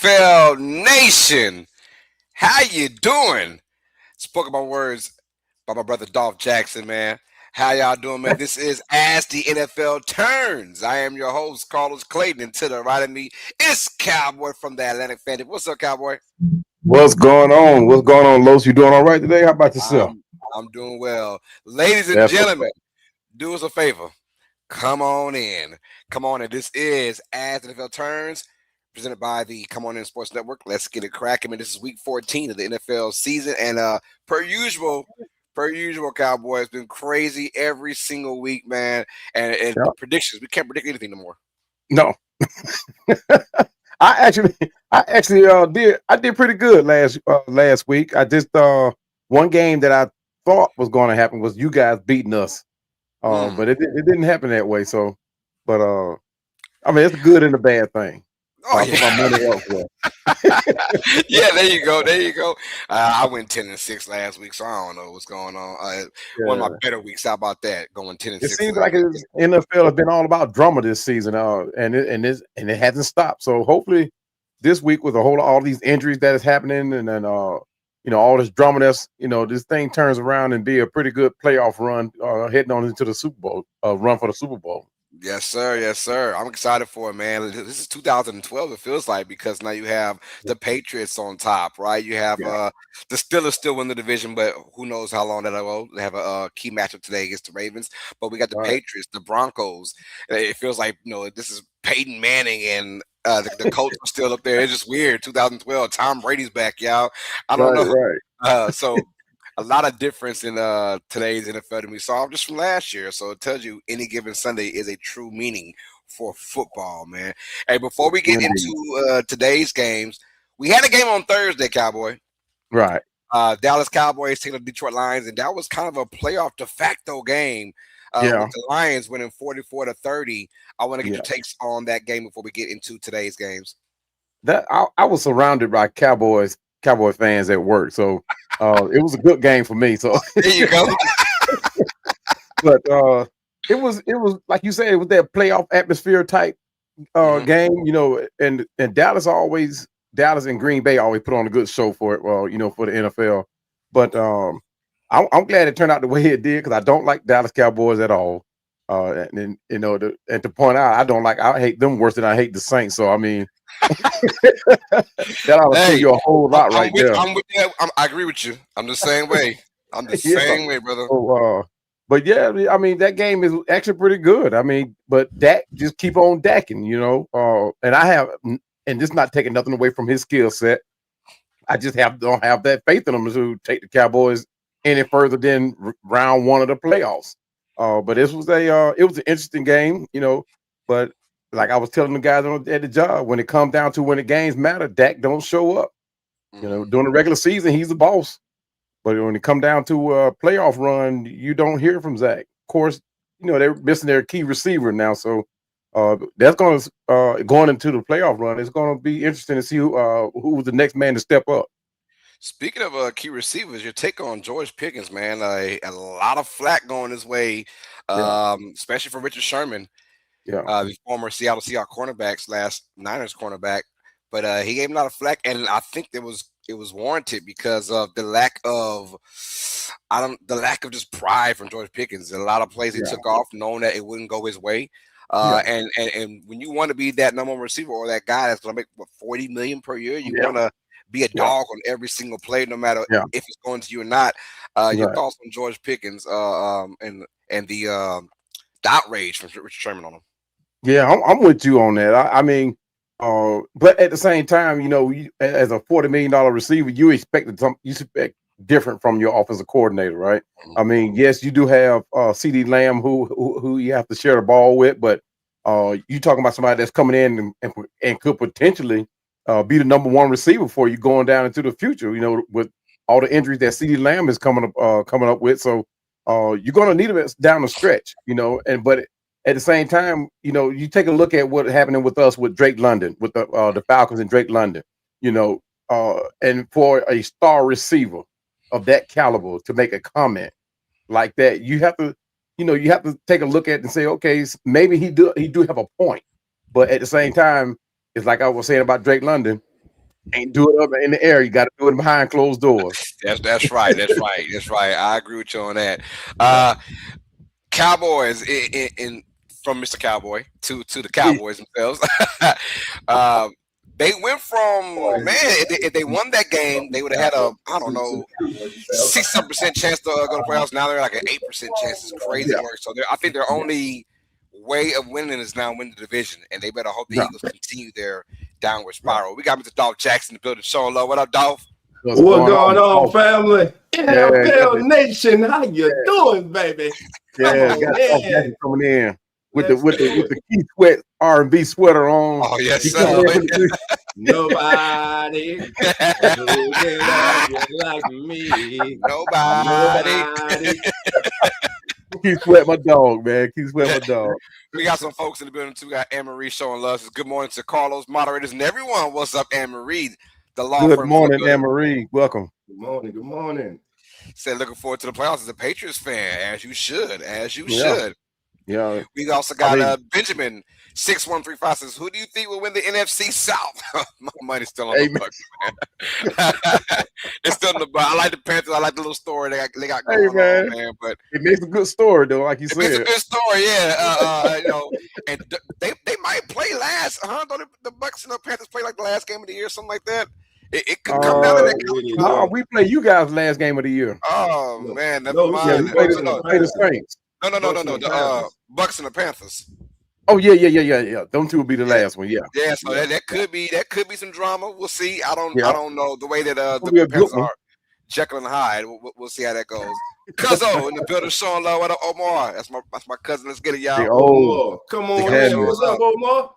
NFL Nation, how you doing? Spoke about words by my brother Dolph Jackson, man. How y'all doing, man? This is As the NFL Turns. I am your host, Carlos Clayton, and to the right of me is Cowboy from the Atlantic Fan. What's up, Cowboy? What's going on? What's going on, Los? You doing all right today? How about yourself? I'm doing well. Ladies and That's what's gentlemen, up. do us a favor. Come on in. Come on in. This is As the NFL Turns, presented by the Come On In Sports Network. Let's get it cracking. Man, this is week 14 of the NFL season. And per usual, Cowboy, it's been crazy every single week, man. And Yeah. the predictions, we can't predict anything no more. No, I actually, I did pretty good last week. I just one game that I thought was going to happen was you guys beating us, Mm. but it didn't happen that way. So, but I mean, it's a good and a bad thing. Oh, I put my yeah. money elsewhere. Yeah, there you go. There you go. I went 10-6 last week, so I don't know what's going on. One of my Yeah. better weeks. How about that? Going 10 and It 6 seems last like week. NFL has been all about drama this season, and it hasn't stopped. So hopefully, this week with all these injuries that is happening, and then all this drama this thing turns around and be a pretty good playoff run, heading on into the Super Bowl, run for the Super Bowl. Yes, sir. Yes, sir. I'm excited for it, man. This is 2012. It feels like because now you have the Patriots on top, right? You have Yeah, the Steelers still win the division, but who knows how long that'll go. They have a key matchup today against the Ravens, but we got the right. Patriots, the Broncos. It feels like this is Peyton Manning and the Colts are still up there. It's just weird. 2012. Tom Brady's back, y'all. I don't Right, know. right. So a lot of difference in today's NFL than we saw just from last year. So it tells you any given Sunday is a true meaning for football, man. Hey, before we get Indeed. into today's games, we had a game on Thursday, Cowboy. Right. Dallas Cowboys taking the Detroit Lions, and that was kind of a playoff de facto game with Yeah. the Lions winning 44-30. I want to get your Yeah. takes on that game before we get into today's games. I was surrounded by Cowboy fans at work, so it was a good game for me. So, There you go. but it was like you said, it was that playoff atmosphere type Hmm. game, and Dallas and Green Bay always put on a good show for it, for the NFL. But I'm glad it turned out the way it did because I don't like Dallas Cowboys at all. And then, and to point out, I hate them worse than I hate the Saints. So I mean, that ought to tell Hey, you a whole lot I'm right with there. I'm with you. I agree with you. I'm the same way. I'm the Yeah. same way, brother. So, but yeah, I mean that game is actually pretty good. I mean, but Dak just keep on dacking, and and just not taking nothing away from his skill set. I just don't have that faith in him to take the Cowboys any further than round one of the playoffs. But it was an interesting game, But like I was telling the guys at the job, when it comes down to when the games matter, Dak don't show up. Mhm. During the regular season, he's the boss. But when it come down to a playoff run, you don't hear from Zach. Of course, they're missing their key receiver now, so that's going into the playoff run. It's going to be interesting to see who's the next man to step up. Speaking of key receivers, your take on George Pickens, man. A lot of flack going his way, Yeah, especially for Richard Sherman, yeah, the former Seattle Seahawks cornerback slash Niners cornerback. But he gave him a lot of flack, and I think it was warranted because of the lack of just pride from George Pickens. A lot of plays he yeah, took off knowing that it wouldn't go his way. yeah, And when you want to be that number one receiver or that guy that's going to make 40 million per year, you yeah, want to be a yeah, dog on every single play, no matter yeah. if it's going to you or not. Your Right. thoughts on George Pickens and the outrage from Richard Sherman on him? Yeah, I'm with you on that. I mean, but at the same time, as a $40 million receiver, you expect different from your offensive coordinator, right? Mhm. I mean, yes, you do have CD Lamb who you have to share the ball with, but you talking about somebody that's coming in and could potentially be the number one receiver for you going down into the future. With all the injuries that CD Lamb is coming up with, so you're going to need him down the stretch, but at the same time, you take a look at what happening with us with Drake London, with the Falcons and Drake London, and for a star receiver of that caliber to make a comment like that, you have to take a look at it and say, okay, maybe he do have a point, but at the same time, it's like I was saying about Drake London. Ain't do it up in the air. You got to do it behind closed doors. That's right. That's right. That's right. I agree with you on that. Yeah. Cowboys in from Mr. Cowboy to the Cowboys themselves. um, they went from man. If they won that game, they would have had a I don't know 6% chance to go to playoffs. Now they're like an 8% chance. It's crazy Yeah. work. So I think their only way of winning is now win the division, and they better hope the Yeah. Eagles continue their downward spiral. We got Mr. Dolph Jackson in the building. Showing love. What up, Dolph? What's going on, family? Yeah, NFL Nation, how you doing, baby? Yeah, got Dolph Jackson coming in with the Keith Sweat R&B sweater on. Oh yes, He sir. coming in with the- Nobody who can love you like me. Nobody. Keith Sweat, my dog, man. Keith Sweat, my dog. We got some folks in the building too. We got Anne Marie showing love. Says, good morning to Carlos, moderators, and everyone. What's up, Anne Marie? The law Good firm. morning, Anne Marie. Welcome. Good morning. Good morning. Said looking forward to the playoffs as a Patriots fan, as you should, Yeah. should. Yeah. We also got Benjamin 6135 says, who do you think will win the NFC South? My money's still on the Bucks, man. It's still in the Bucks. I like the Panthers. I like the little story they got going on, man. But it makes a good story, though, like you said. It's a good story, yeah. And they might play last, huh? Don't the Bucks and the Panthers play like the last game of the year, something like that? It could come down to that. No, we play you guys last game of the year. Oh man, never mind. Yeah, we played the Saints. No. The Bucks and the Panthers. Oh yeah. Them two will be the last one. Yeah. Yeah. So that could be some drama. We'll see. I don't know the way that the Panthers are. Jekyll and Hyde. We'll see how that goes. Cuzzo in the building, showing love. What up, Omar? That's my cousin. Let's get it, y'all. Omar, come on, what's up, Omar?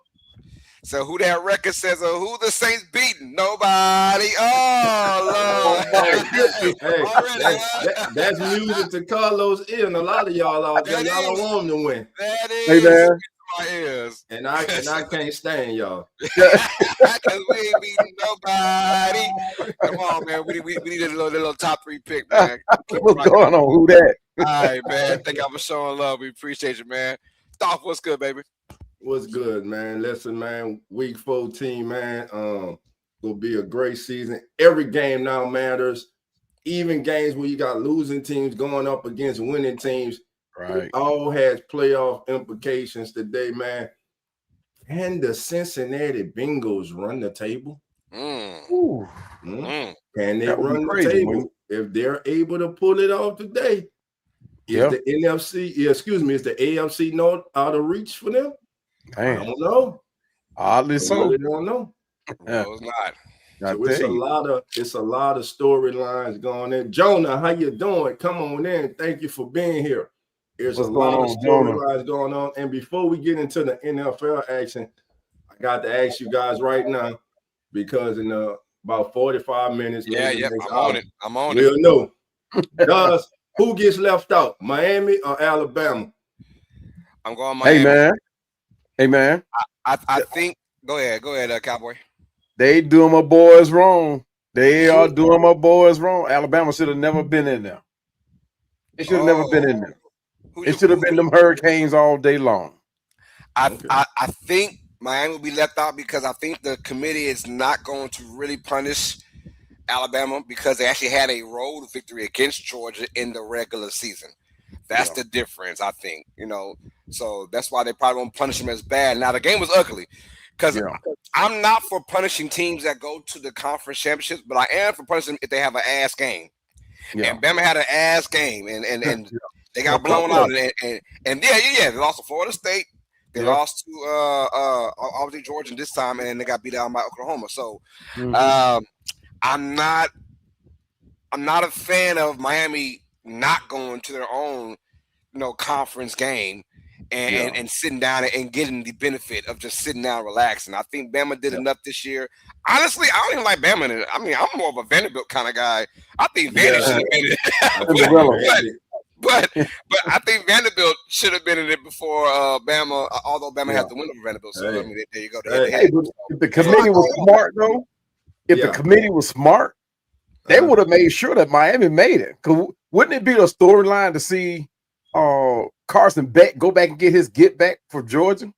So who that record says, who the Saints beating? Nobody. Oh, Lord. Hey, that's music to Carlos' ear, and a lot of y'all out there, y'all don't want him to win. That is. Hey, man. My ears. And I can't stand y'all. Because we ain't beating nobody. Come on, man. We need a little top 3 pick, man. What's going on? Who that? All right, man. Thank y'all for showing love. We appreciate you, man. Dolph, what's good, baby? What's good, man? Listen, man, week 14, man. Will be a great season. Every game now matters. Even games where you got losing teams going up against winning teams. Right. It all has playoff implications today, man. Can the Cincinnati Bengals run the table? Can they run the table? If they're able to pull it off today, is the AFC North out of reach for them? Man. I don't know. Oddly so. I really don't know. No, it's not. So it's a lot of storylines going in. Jonah, how you doing? Come on in. Thank you for being here. There's a lot of storylines going on. And before we get into the NFL action, I got to ask you guys right now, because in about 45 minutes, I'm on it. We'll know. Who gets left out, Miami or Alabama? I'm going Miami. Hey man. I think. Go ahead, Cowboy. They doing my boys wrong. They are doing my boys wrong. Alabama should have never been in there. It should have never been in there. It should have been them Hurricanes all day long. I think Miami will be left out because I think the committee is not going to really punish Alabama because they actually had a road victory against Georgia in the regular season. That's the difference, I think. So that's why they probably won't punish them as bad. Now the game was ugly because I'm not for punishing teams that go to the conference championships, but I am for punishing them if they have an ass game. Yeah. And Bama had an ass game, and they got blown out. And they lost to Florida State. They lost to obviously Georgia this time, and they got beat out by Oklahoma. So I'm not a fan of Miami not going to their own conference game and sitting down and getting the benefit of just sitting down relaxing. I think Bama did enough this year. Honestly, I don't even like Bama. I mean, I'm more of a Vanderbilt kind of guy. I think Vandy should have been it. But I think Vanderbilt should have been in it before Bama, although Bama had to win over Vanderbilt. So I mean, there you go. If the committee was smart, though, the committee was smart, they would have made sure that Miami made it. Because wouldn't it be a storyline to see Carson Beck go back and get his get back for Georgia?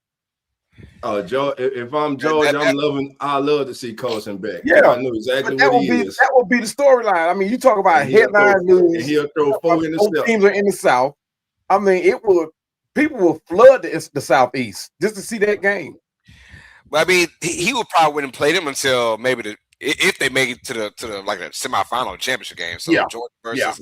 Oh, Joe, if I'm Georgia, I love to see Carson back. Yeah, I know exactly what he is. That would be the storyline. I mean, you talk about headline news, and he'll throw 4 in the South. Teams are in the South. I mean, people will flood the Southeast just to see that game. Well, I mean, he would probably wouldn't play them until maybe if they make it to the like a semifinal championship game. So Georgia versus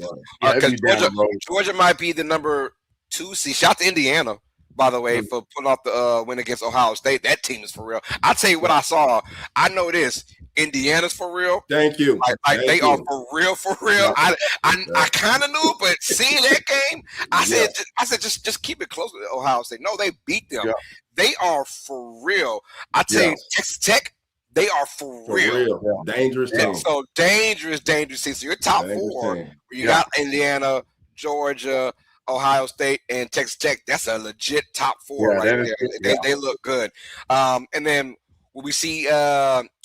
Georgia might be the number 2 seed. Shout out to Indiana, by the way, for pulling off the win against Ohio State. That team is for real. I'll tell you what I saw. I know this. Indiana's for real. Thank you. Like they are for real, for real. Yeah. I kind of knew, but seeing that game, I said just keep it close with Ohio State. No, they beat them. Yeah. They are for real. I tell you, Texas Tech, they are for real. Yeah. Dangerous team. So dangerous team. So you're top 4. You got Indiana, Georgia, Ohio State, and Texas Tech. That's a legit top 4 right there. They look good. And then we see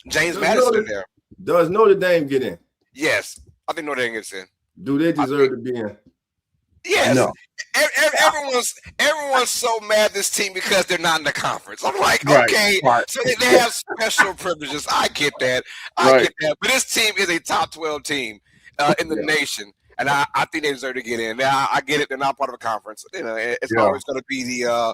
James Madison in there. Does Notre Dame get in? Yes. I think Notre Dame gets in. Do they deserve to be in? Yes. No. Everyone's so mad at this team because they're not in the conference. I'm like, okay, so they have special privileges. I get that. I get that. But this team is a top 12 team in the nation. And I think they deserve to get in. Now, I get it; they're not part of a conference. You know, it's always going to be the,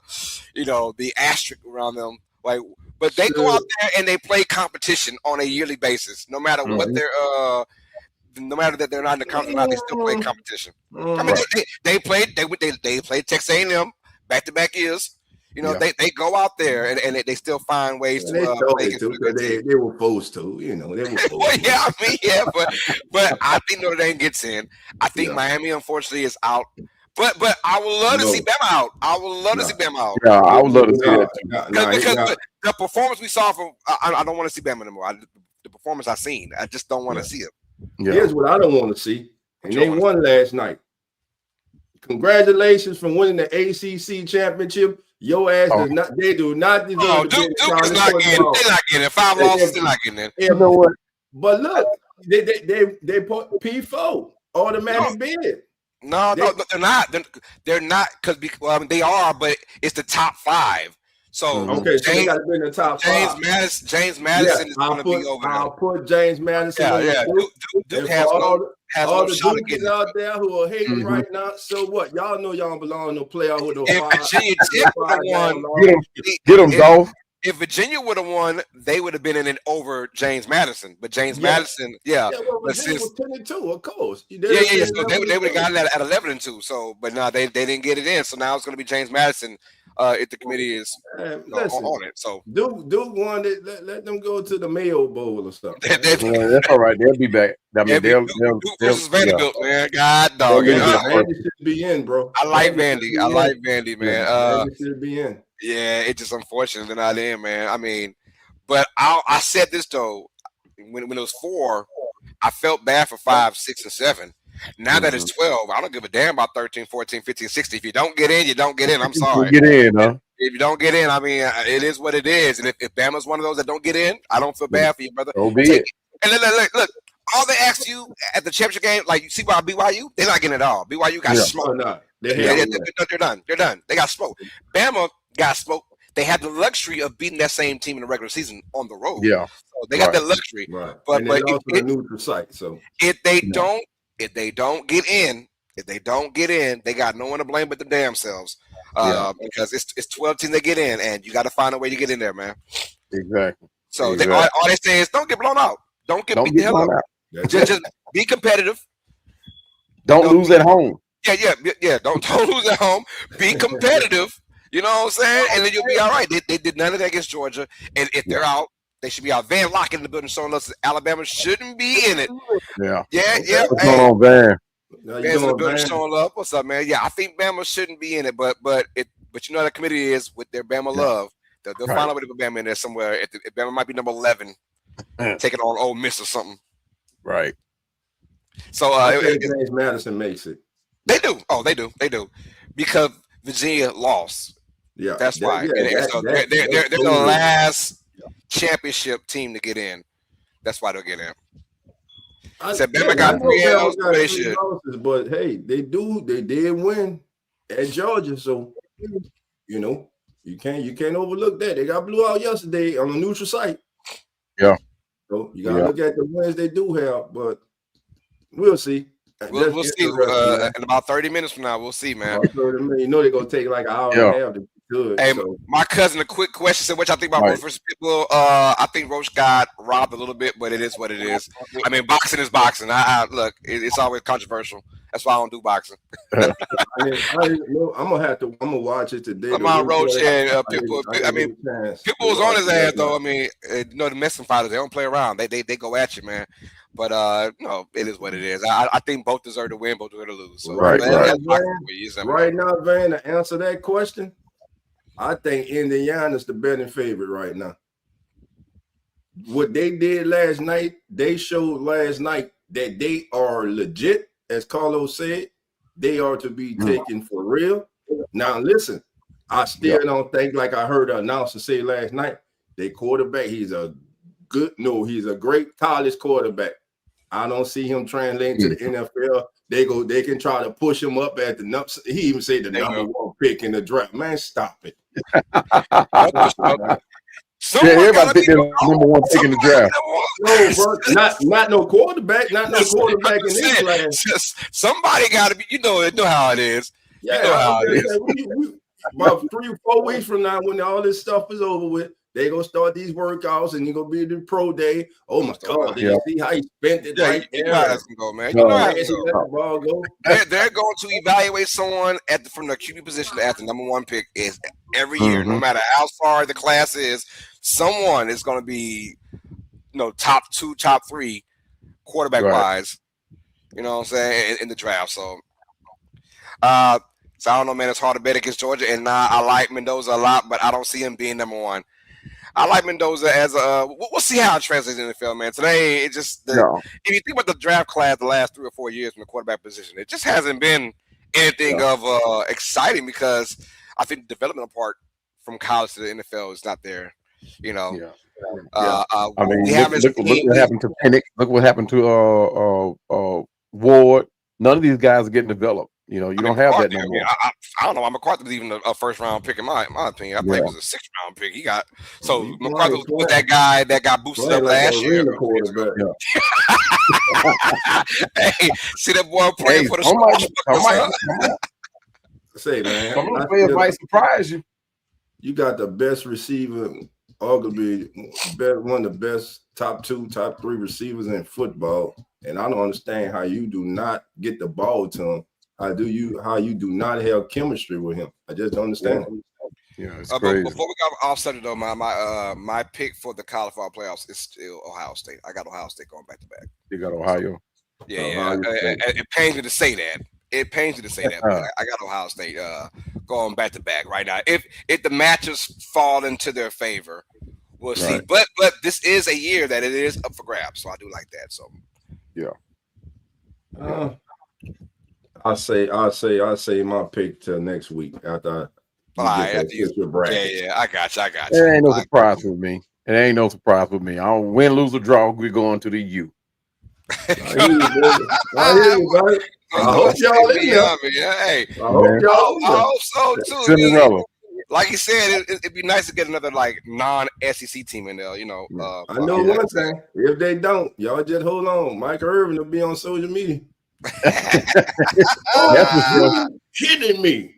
the asterisk around them. Like, but they go out there and they play competition on a yearly basis. No matter what they're, no matter that they're not in the conference, or not, they still play competition. I mean, they played Texas A&M back-to-back years. You know, they go out there and they still find ways to play. They were forced to, they were forced. Well, but I think Notre Dame gets in. I think Miami, unfortunately, is out. But I would love to see them out. I would love to see them out. Yeah, I would love to see that because the performance we saw from I don't want to see Bama anymore. The performance I've seen, I just don't want to see it. Yeah. Here's what I don't want to see, and they won last night. Congratulations for winning the ACC championship. Your ass does not. They do not deserve. Duke is not getting. They're not getting 5 losses. They're not getting it. You know what? But look, they put P4 automatic bid. No, they're not. They're not because they are, but it's the top 5. So so they got to be in the top 5. James Madison is going to be over there. I'll put James Madison. Yeah. Duke has all the Dukes out there who are hating right now. So what? Y'all know y'all don't belong in no playoff with no 5. Virginia Tech would have won. Get them, Dolph. If Virginia would have won, they would have been in it over James Madison. But James Madison, well, Virginia was 10-2, of course. So they would have gotten that at 11-2. So, but no, they didn't get it in. So now it's going to be James Madison. If the committee is on it, so Duke won it. Let them go to the Mayo Bowl or something. That's all right. They'll be back. I mean, they'll Vanderbilt, man. God dog. Vandy should be in, bro. I like Vandy, man. Vandy should be in. Yeah, it's just unfortunate they're not in, man. I mean, but I said this though when it was 4, I felt bad for 5, 6, and 7. Now that it's 12, I don't give a damn about 13, 14, 15, 16. If you don't get in, you don't get in. I'm sorry. Get in, huh? If you don't get in, I mean, it is what it is. And if Bama's one of those that don't get in, I don't feel bad for you, brother. So be it. And look, all they asked you at the championship game, like you see by BYU, they're not getting it all. BYU got smoked. They're done. They're done. They got smoked. Bama got smoked. They had the luxury of beating that same team in the regular season on the road. Yeah. So they got that luxury. Right. But a neutral site. So if they don't get in, they got no one to blame but the damn selves. Because it's 12 teams that get in, and you got to find a way to get in there, man. Exactly. So all they say is don't get blown out. Don't get beat the hell up. Just be competitive. Don't lose at home. Yeah. Don't lose at home. Be competitive. You know what I'm saying? And then you'll be all right. They did none of that against Georgia, and if they're out, they should be out. Van Lock in the building showing us that Alabama shouldn't be in it. Yeah. What's going on, Van? Van's in the building showing up. What's up, man? Yeah, I think Bama shouldn't be in it, but you know that committee is with their Bama love. They'll find a way to put Bama in there somewhere. If Bama might be number 11, taking on Ole Miss or something. Right. So James Madison makes it. They do. Oh, they do. Because Virginia lost. Yeah, that's why. They're the last championship team to get in. That's why they'll get in. Bama got 3 L's, they should. But hey, they did win at Georgia, so you You can't overlook that. They got blew out yesterday on a neutral site. Yeah. So you gotta look at the wins they do have, but we'll see. We'll see. In about 30 minutes from now, we'll see, man. You know they're gonna take like an hour and a half to be good. Hey, so. my cousin, a quick question. Said, what y'all think about Roach versus Pitbull? I think Roach got robbed a little bit, but it is what it is. I mean, boxing is boxing. Look, it's always controversial. That's why I don't do boxing. I'm gonna watch it today. Come on, Roach and Pitbull. I mean, Pitbull was on his ass though. I mean, the Mexican fighters, they don't play around. They go at you, man. But no, it is what it is. I think both deserve to win, both deserve to lose. So, right now, Van, to answer that question, I think Indiana's the betting favorite right now. What they did last night, they showed last night that they are legit, as Carlos said. They are to be taken for real. Now, listen, I still don't think, like I heard the announcer say last night, their quarterback, he's a great college quarterback. I don't see him translating to the NFL. They can try to push him up at the he even said the number one pick in the draft. Man, stop it. Everybody picked the number one pick in the draft. No, bro, not no quarterback, not no quarterback in this class. Somebody got to be. You know how it is. Yeah, you know how it is. About 3 or 4 weeks from now, when all this stuff is over with, they gonna start these workouts, and you're gonna be at the pro day. Oh my God! Did you see how he spent it right there? You know how that's gonna go, man. You know how that's gonna go. They're going to evaluate someone from the QB position at the number one pick is every year, no matter how far the class is. Someone is going to be, top 2, top 3 quarterback wise. You know what I'm saying in the draft. So I don't know, man. It's hard to bet against Georgia, and I like Mendoza a lot, but I don't see him being number one. I like Mendoza as we'll see how it translates in the NFL, man. Today, it just if you think about the draft class the last 3 or 4 years from the quarterback position, it just hasn't been anything of exciting because I think the developmental part from college to the NFL is not there. I mean, look what happened to Penix. Look what happened to Ward. None of these guys are getting developed. You don't have that no more. I don't know. McCarthy was even a first round pick in my opinion. I think it was a 6th round pick. He got McCarthy was that guy that got boosted up last year. Hey, see that boy playing for the Say, man, some of players might surprise you. You got the best receiver, arguably one of the best top 2, top 3 receivers in football, and I don't understand how you do not get the ball to him. How you do not have chemistry with him? I just don't understand. Yeah, it's crazy. Before we got off subject though, my pick for the college football playoffs is still Ohio State. I got Ohio State going back to back. You got Ohio. Yeah. It pains me to say that. But I got Ohio State going back to back right now. If the matches fall into their favor, we'll see. But this is a year that it is up for grabs, so I do like that. So I'll say my pick till next week after I get your bracket. Yeah, I got you. It ain't no surprise with me. It ain't no surprise with me. I don't win, lose, or draw. We're going to the U. I hope y'all in here. Hey, I hope so too. Cinderella. Like you said, it'd be nice to get another non-SEC team in there. I know one thing. If they don't, y'all just hold on. Mike Irvin will be on social media. Hitting me.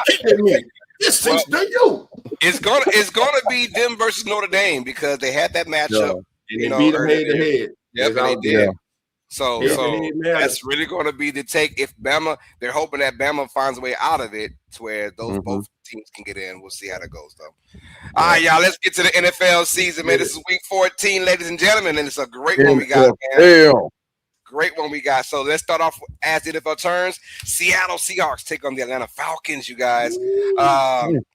Hitting me. This thing's to you. It's gonna be them versus Notre Dame because they had that matchup. And they beat them head to head. Yep, they did. So that's really going to be the take. If Bama, they're hoping that Bama finds a way out of it to where those both teams can get in. We'll see how that goes, though. All right, y'all, let's get to the NFL season, man. This is week 14, ladies and gentlemen, and it's a great one we got, man. Great one we got. So let's start off as the NFL turns. Seattle Seahawks take on the Atlanta Falcons, you guys.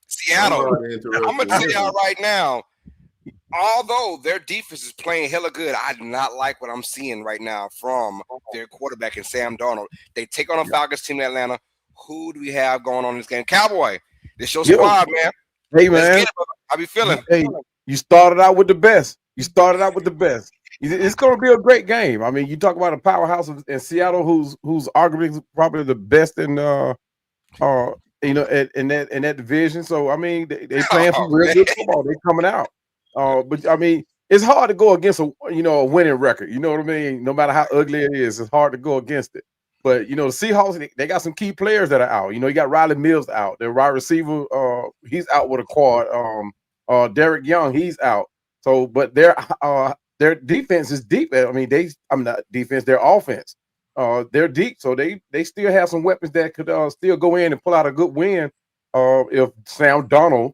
Seattle, I'm going to tell y'all right now, although their defense is playing hella good, I do not like what I'm seeing right now from their quarterback and Sam Darnold. They take on a Falcons team in Atlanta. Who do we have going on in this game? Cowboy, this your squad, man. Hey, man. How be feeling? Hey, you started out with the best. It's going to be a great game. I mean, you talk about a powerhouse in Seattle, who's arguably probably the best in you know, in that division. So I mean, they playing some real man. good football. They coming out. But I mean, it's hard to go against a winning record. You know what I mean? No matter how ugly it is, it's hard to go against it. But the Seahawks, they got some key players that are out. You got Riley Mills out. Their wide receiver, he's out with a quad. Derek Young, he's out. So, but their defense is deep. I mean, I'm not defense, their offense. They're deep, so they still have some weapons that could still go in and pull out a good win. If Sam Donald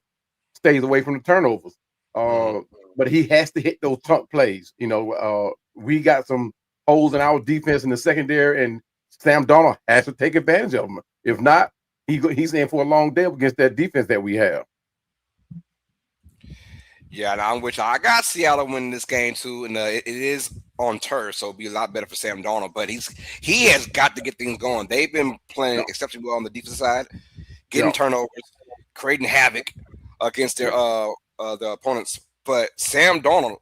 stays away from the turnovers. But he has to hit those chunk plays. We got some holes in our defense in the secondary, and Sam Donald has to take advantage of them. If not, he's in for a long day against that defense that we have. Yeah, and I'm with you. I got Seattle winning this game too, and it is on turf, so it'll be a lot better for Sam Darnold. But he has got to get things going. They've been playing exceptionally well on the defensive side, getting turnovers, creating havoc against their the opponents. But Sam Darnold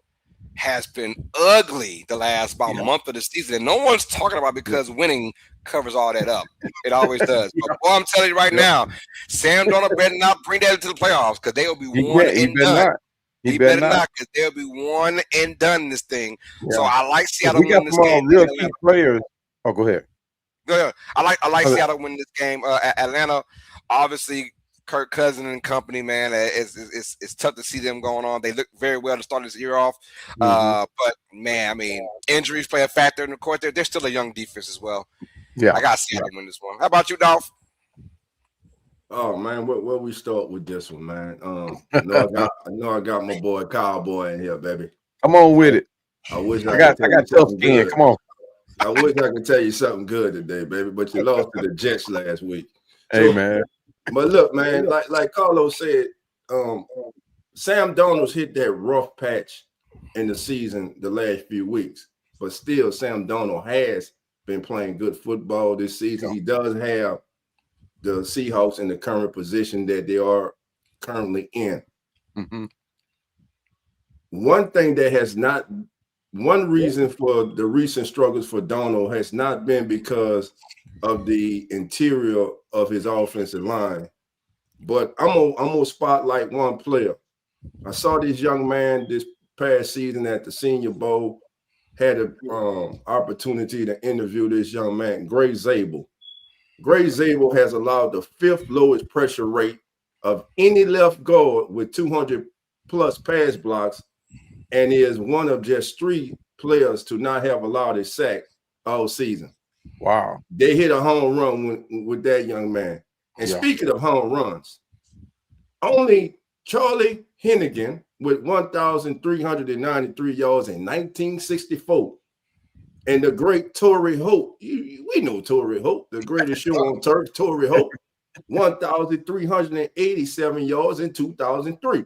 has been ugly the last about month of the season, and no one's talking about because winning covers all that up. It always does. But boy, I'm telling you right now, Sam Darnold better not bring that into the playoffs because they will be one and done. He better not, because they'll be one and done in this thing. Yeah. So I like Seattle winning this game. Real key players. Oh, go ahead. Go ahead. I like Seattle winning this game. Atlanta, obviously, Kirk Cousins and company, man. It's tough to see them going on. They look very well to start this year off. But man, I mean, injuries play a factor in the court. They're still a young defense as well. Yeah, I got Seattle win this one. How about you, Dolph? Oh man, where we start with this one, man? I know I got my boy Cowboy in here, baby. Come on with it. I wish I got tough skin. Come on. I wish I could tell you something good today, baby, but you lost to the Jets last week. Hey man. But look, man, like Carlos said, Sam Darnold's hit that rough patch in the season the last few weeks, but still Sam Darnold has been playing good football this season. He does have the Seahawks in the current position that they are currently in. One reason for the recent struggles for Darnold has not been because of the interior of his offensive line, but I'm gonna spotlight one player. I saw this young man this past season at the Senior Bowl, had an opportunity to interview this young man, Gray Zabel. Gray Zabel has allowed the 5th lowest pressure rate of any left guard with 200 plus pass blocks, and is one of just 3 players to not have allowed a sack all season. Wow. They hit a home run with that young man. And speaking of home runs, only Charlie Hennigan with 1,393 yards in 1964. And the great Torrey Hope, we know Torrey Hope, the greatest show on turf, Torrey Hope, 1,387 yards in 2003.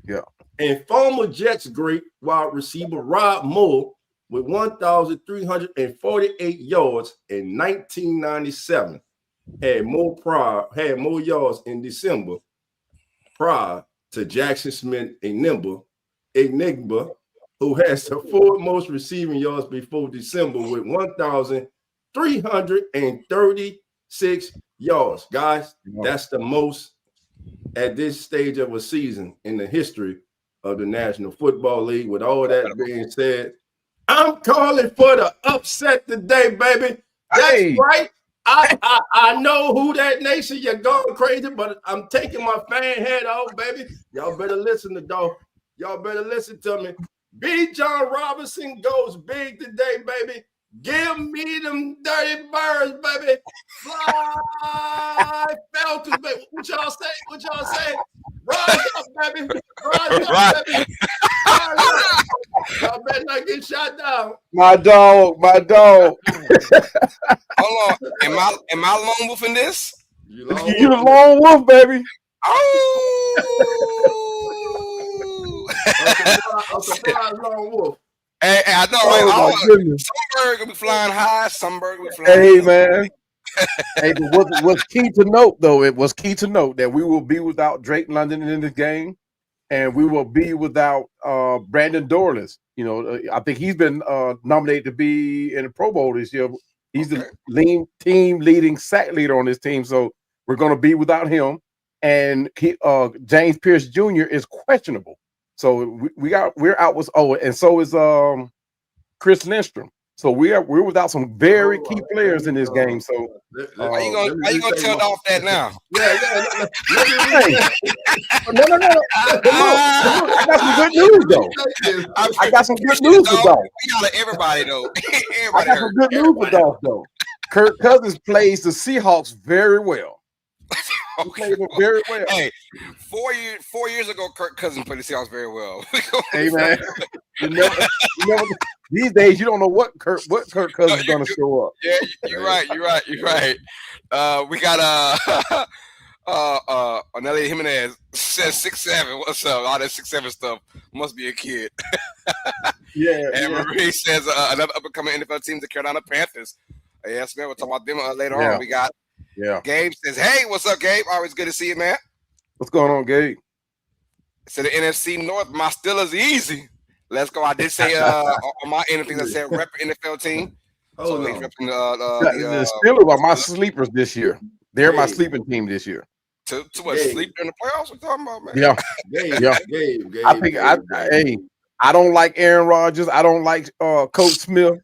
Yeah. And former Jets great wide receiver Rob Moore with 1,348 yards in 1997 had more yards in December prior to Jackson Smith Enigma, who has the 4th most receiving yards before December with 1,336 yards. Guys, that's the most at this stage of a season in the history of the National Football League. With all that being said, I'm calling for the upset today, baby. That's right. I know who that nation. You're going crazy, but I'm taking my fan hat off, baby. Y'all better listen to Dolph. Y'all better listen to me. B. John Robinson goes big today, baby. Give me them dirty birds, baby. Fly Falcons, baby. What y'all say? Rise up, baby. Rise up, baby. Rise up. Y'all better not get shot down. My dog. Hold on. Am I lone wolf in this? You the lone wolf, baby. Oh. I'm surprised lone wolf. Hey, I know. Some bird gonna be flying high. Some bird gonna be flying. Hey, man. Hey, but what's key to note, though, it was key to note that we will be without Drake London in this game, and we will be without Brandon Dorless. I think he's been nominated to be in the Pro Bowl this year. He's the team leading sack leader on this team. So We're going to be without him, and James Pierce Jr. is questionable. So we're out with and so is Chris Lindstrom. So we're without some very key players in this game. So how you gonna tell off that now? Yeah. No. But look, I got some good news though. I got some good news for Dolph. We got everybody though. I got some good news for Dolph though. Kirk Cousins plays the Seahawks very well. He plays them very well. Hey, 4 years ago, Kirk Cousins played the Seahawks very well. Hey man, you never, these days you don't know what Kirk Cousins is going to show up. Yeah, you're right. We got Nelly Jimenez says 6'7". What's up? All that 6'7" stuff must be a kid. And Marie says another up and coming NFL team, the Carolina Panthers. Yes, man. We'll talk about them later on. We got Gabe says, "Hey, what's up, Gabe? Always good to see you, man. What's going on, Gabe?" So the NFC North, my Steelers easy. Let's go. I did say on my end of things, I said rep NFL team. So he's repping the Steelers are my sleepers this year. They're my sleeping team this year. To what, sleep during the playoffs? We're talking about, man. Gabe, I think I don't like Aaron Rodgers. I don't like Coach Smith.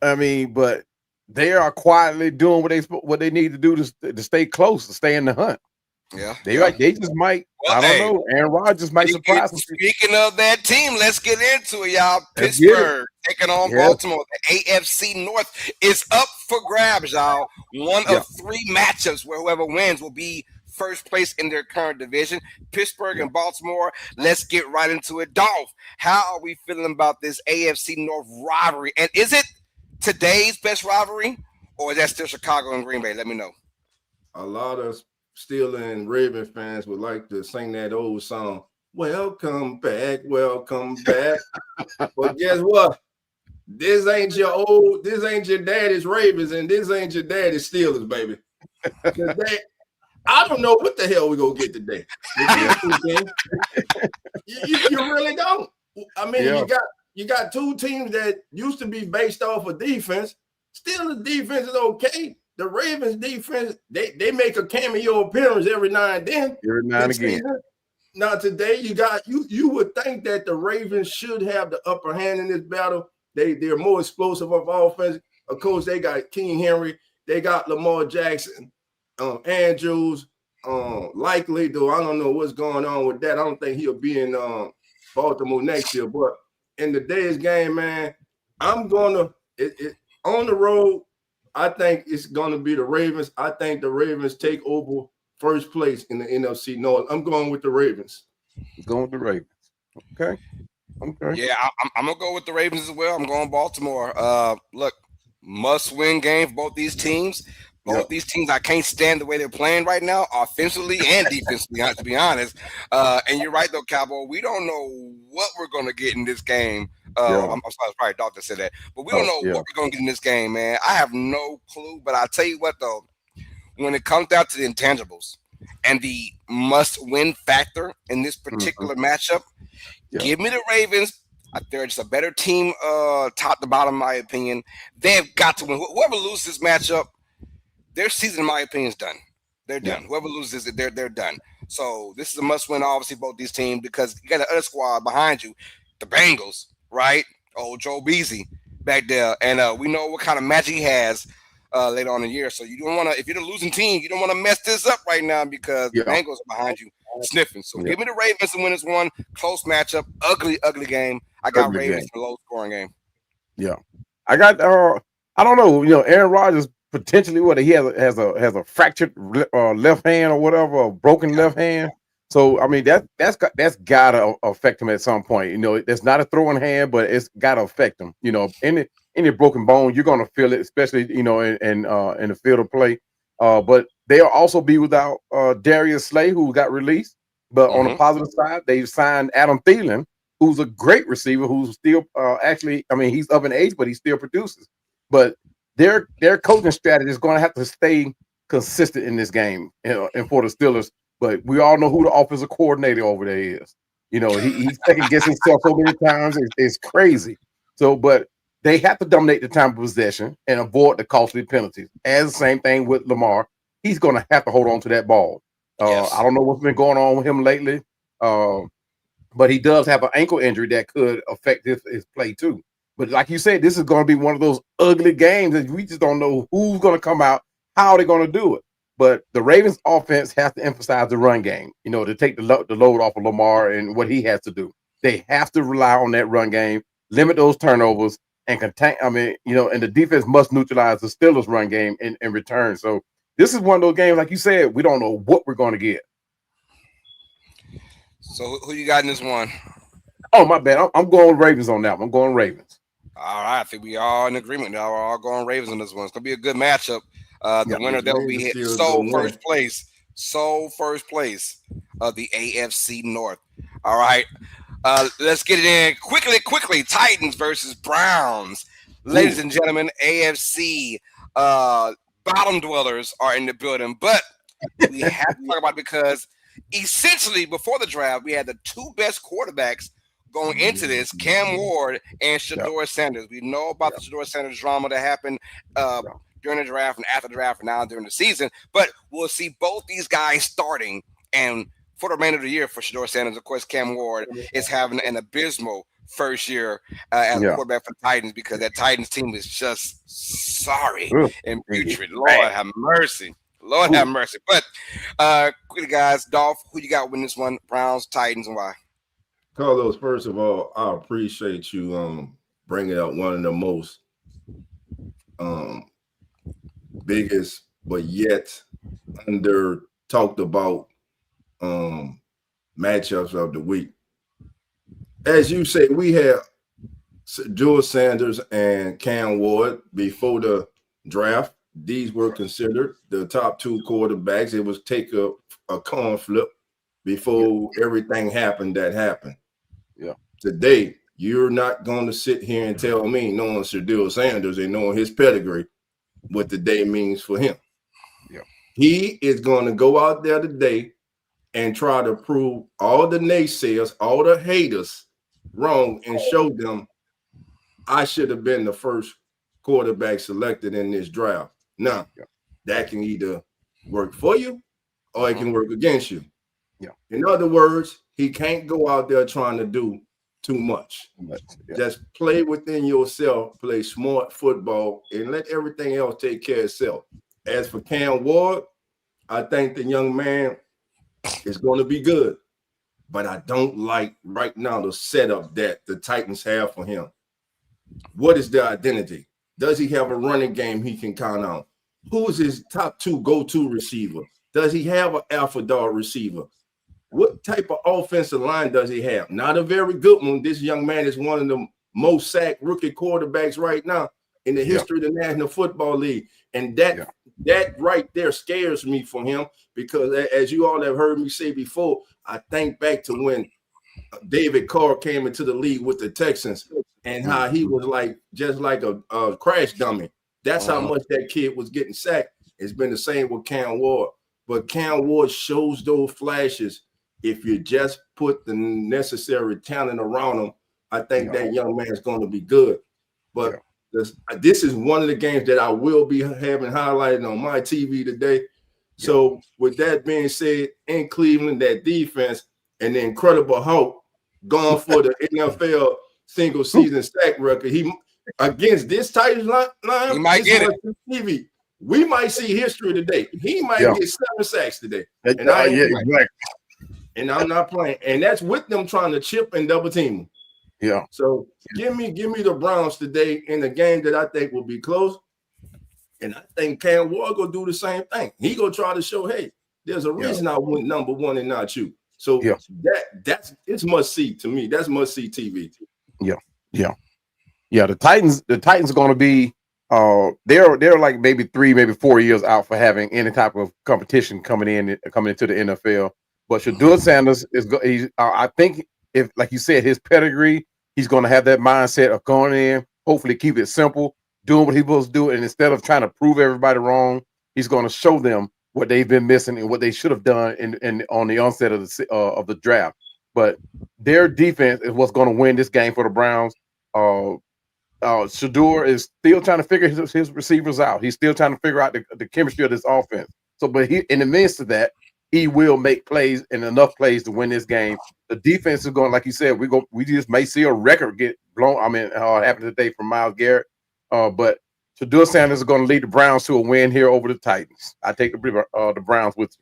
I mean, but they are quietly doing what they need to do to stay close, to stay in the hunt. Yeah, they just might. Well, I don't know. Aaron Rodgers might surprise them. Speaking of that team, let's get into it, y'all. Pittsburgh taking on Baltimore. The AFC North is up for grabs, y'all. One of three matchups where whoever wins will be first place in their current division. Pittsburgh and Baltimore. Let's get right into it. Dolph, how are we feeling about this AFC North rivalry? And is it today's best rivalry, or is that still Chicago and Green Bay? Let me know. A lot of Steelers and Raven fans would like to sing that old song, welcome back. But guess what? This ain't your daddy's Ravens, and this ain't your daddy's Steelers, baby. I don't know what the hell we're going to get today. You really don't. I mean, you got two teams that used to be based off of defense. Still, the defense is okay. The Ravens defense, they make a cameo appearance every now and then. Every now and again. Now today you would think that the Ravens should have the upper hand in this battle. They're more explosive of offense. Of course, they got King Henry, they got Lamar Jackson, Andrews, likely though. I don't know what's going on with that. I don't think he'll be in Baltimore next year. But in the day's game, man, I'm gonna on the road. I think it's going to be the Ravens. I think the Ravens take over first place in the NFC North. I'm going with the Ravens. Going with the Ravens. Okay. Yeah, I'm going to go with the Ravens as well. I'm going Baltimore. Look, must-win game for both these teams. Both these teams, I can't stand the way they're playing right now, offensively and defensively, to be honest. And you're right, though, Cowboy. We don't know what we're going to get in this game. I'm sorry, probably Doctor said that. But we don't know what we're going to get in this game, man. I have no clue. But I'll tell you what, though. When it comes down to the intangibles and the must-win factor in this particular matchup, give me the Ravens. They're just a better team top to bottom, in my opinion. They've got to win. Whoever loses this matchup, their season, in my opinion, is done. They're done. Whoever loses it, they're done. So this is a must-win, obviously, both these teams, because you got the other squad behind you, the Bengals, right? Old Joe Beasley back there, and we know what kind of magic he has later on in the year. So you don't want to, if you're the losing team, you don't want to mess this up right now because the Bengals are behind you sniffing. So give me the Ravens to win this one. Close matchup, ugly game. I got Ravens in a low-scoring game. Yeah, I got. I don't know. Aaron Rodgers. Potentially, he has a fractured left hand or whatever, a broken left hand. So I mean that's gotta affect him at some point. It's not a throwing hand, but it's gotta affect him. Any broken bone, you're gonna feel it, especially in the field of play. But they'll also be without Darius Slay, who got released. But on the positive side, they've signed Adam Thielen, who's a great receiver, who's still he's up in age, but he still produces. But their coaching strategy is going to have to stay consistent in this game, and for the Steelers. But we all know who the offensive coordinator over there is. He second guessing himself so many times. It's crazy. So, but they have to dominate the time of possession and avoid the costly penalties. As the same thing with Lamar. he's going to have to hold on to that ball. Yes. I don't know what's been going on with him lately, but he does have an ankle injury that could affect his play too. But like you said, this is going to be one of those ugly games that we just don't know who's going to come out, how they're going to do it. But the Ravens offense has to emphasize the run game, to take the load off of Lamar and what he has to do. They have to rely on that run game, limit those turnovers, and contain. And the defense must neutralize the Steelers' run game in return. So this is one of those games, like you said, we don't know what we're going to get. So who you got in this one? Oh, my bad. I'm going Ravens on that one. I'm going Ravens. All right, I think we all in agreement now. We're all going Ravens on this one. It's gonna be a good matchup. The winner that will be hit first place of the AFC North. All right, let's get it in quickly. Titans versus Browns, ladies and gentlemen. AFC bottom dwellers are in the building, but we have to talk about it because essentially before the draft we had the two best quarterbacks going into this, Cam Ward and Shedeur Sanders. We know about the Shedeur Sanders drama that happened during the draft and after the draft and now during the season, but we'll see both these guys starting. And for the remainder of the year for Shedeur Sanders, of course, Cam Ward is having an abysmal first year as a quarterback for the Titans because that Titans team is just sorry and putrid. Lord have mercy. Lord have mercy. But quickly, guys, Dolph, who you got winning this one? Browns, Titans, and why? Carlos, first of all, I appreciate you bringing up one of the most biggest but yet under talked about matchups of the week. As you say, we had Shedeur Sanders and Cam Ward before the draft. These were considered the top two quarterbacks. It was take a coin flip before everything happened that happened. Yeah. Today, you're not going to sit here and tell me, knowing Shedeur Sanders and knowing his pedigree, what the day means for him. Yeah. He is going to go out there today and try to prove all the naysayers, all the haters wrong and show them I should have been the first quarterback selected in this draft. Now, that can either work for you or it can work against you. Yeah. In other words, he can't go out there trying to do too much. Just play within yourself, play smart football, and let everything else take care of itself. As for Cam Ward, I think the young man is going to be good, but I don't like right now the setup that the Titans have for him. What is their identity? Does he have a running game he can count on? Who is his top two go-to receiver? Does he have an alpha dog receiver? What type of offensive line does he have? Not a very good one. This young man is one of the most sacked rookie quarterbacks right now in the history of the National Football League. And that right there scares me from him because, as you all have heard me say before, I think back to when David Carr came into the league with the Texans and how he was just like a crash dummy. That's how much that kid was getting sacked. It's been the same with Cam Ward. But Cam Ward shows those flashes. If you just put the necessary talent around him, I think that young man is going to be good. But this is one of the games that I will be having highlighted on my TV today. So with that being said, in Cleveland, that defense and the Incredible Hulk going for the NFL single season sack record. He against this Titans line, he might get it. TV. We might see history today. He might get 7 sacks today. And and I'm not playing. And that's with them trying to chip and double team him. Yeah. So give me the Browns today in a game that I think will be close. And I think Cam Ward gonna do the same thing. He gonna try to show, hey, there's a reason I went number one and not you. So that's it's must see to me. That's must see TV. Yeah. The Titans are going to be they're like maybe 3, maybe 4 years out for having any type of competition coming into the NFL. But Shedeur Sanders I think if, like you said, his pedigree, he's going to have that mindset of going in, hopefully keep it simple, doing what he's supposed to do, and instead of trying to prove everybody wrong, he's going to show them what they've been missing and what they should have done in on the onset of the draft. But their defense is what's going to win this game for the Browns. Shedeur is still trying to figure his receivers out. He's still trying to figure out the chemistry of this offense. So, but he, in the midst of that, he will make plays and enough plays to win this game. The defense is going, like you said, we just may see a record get blown. I mean, happen today from Myles Garrett. But Shedeur Sanders is going to lead the Browns to a win here over the Titans. I take the Browns with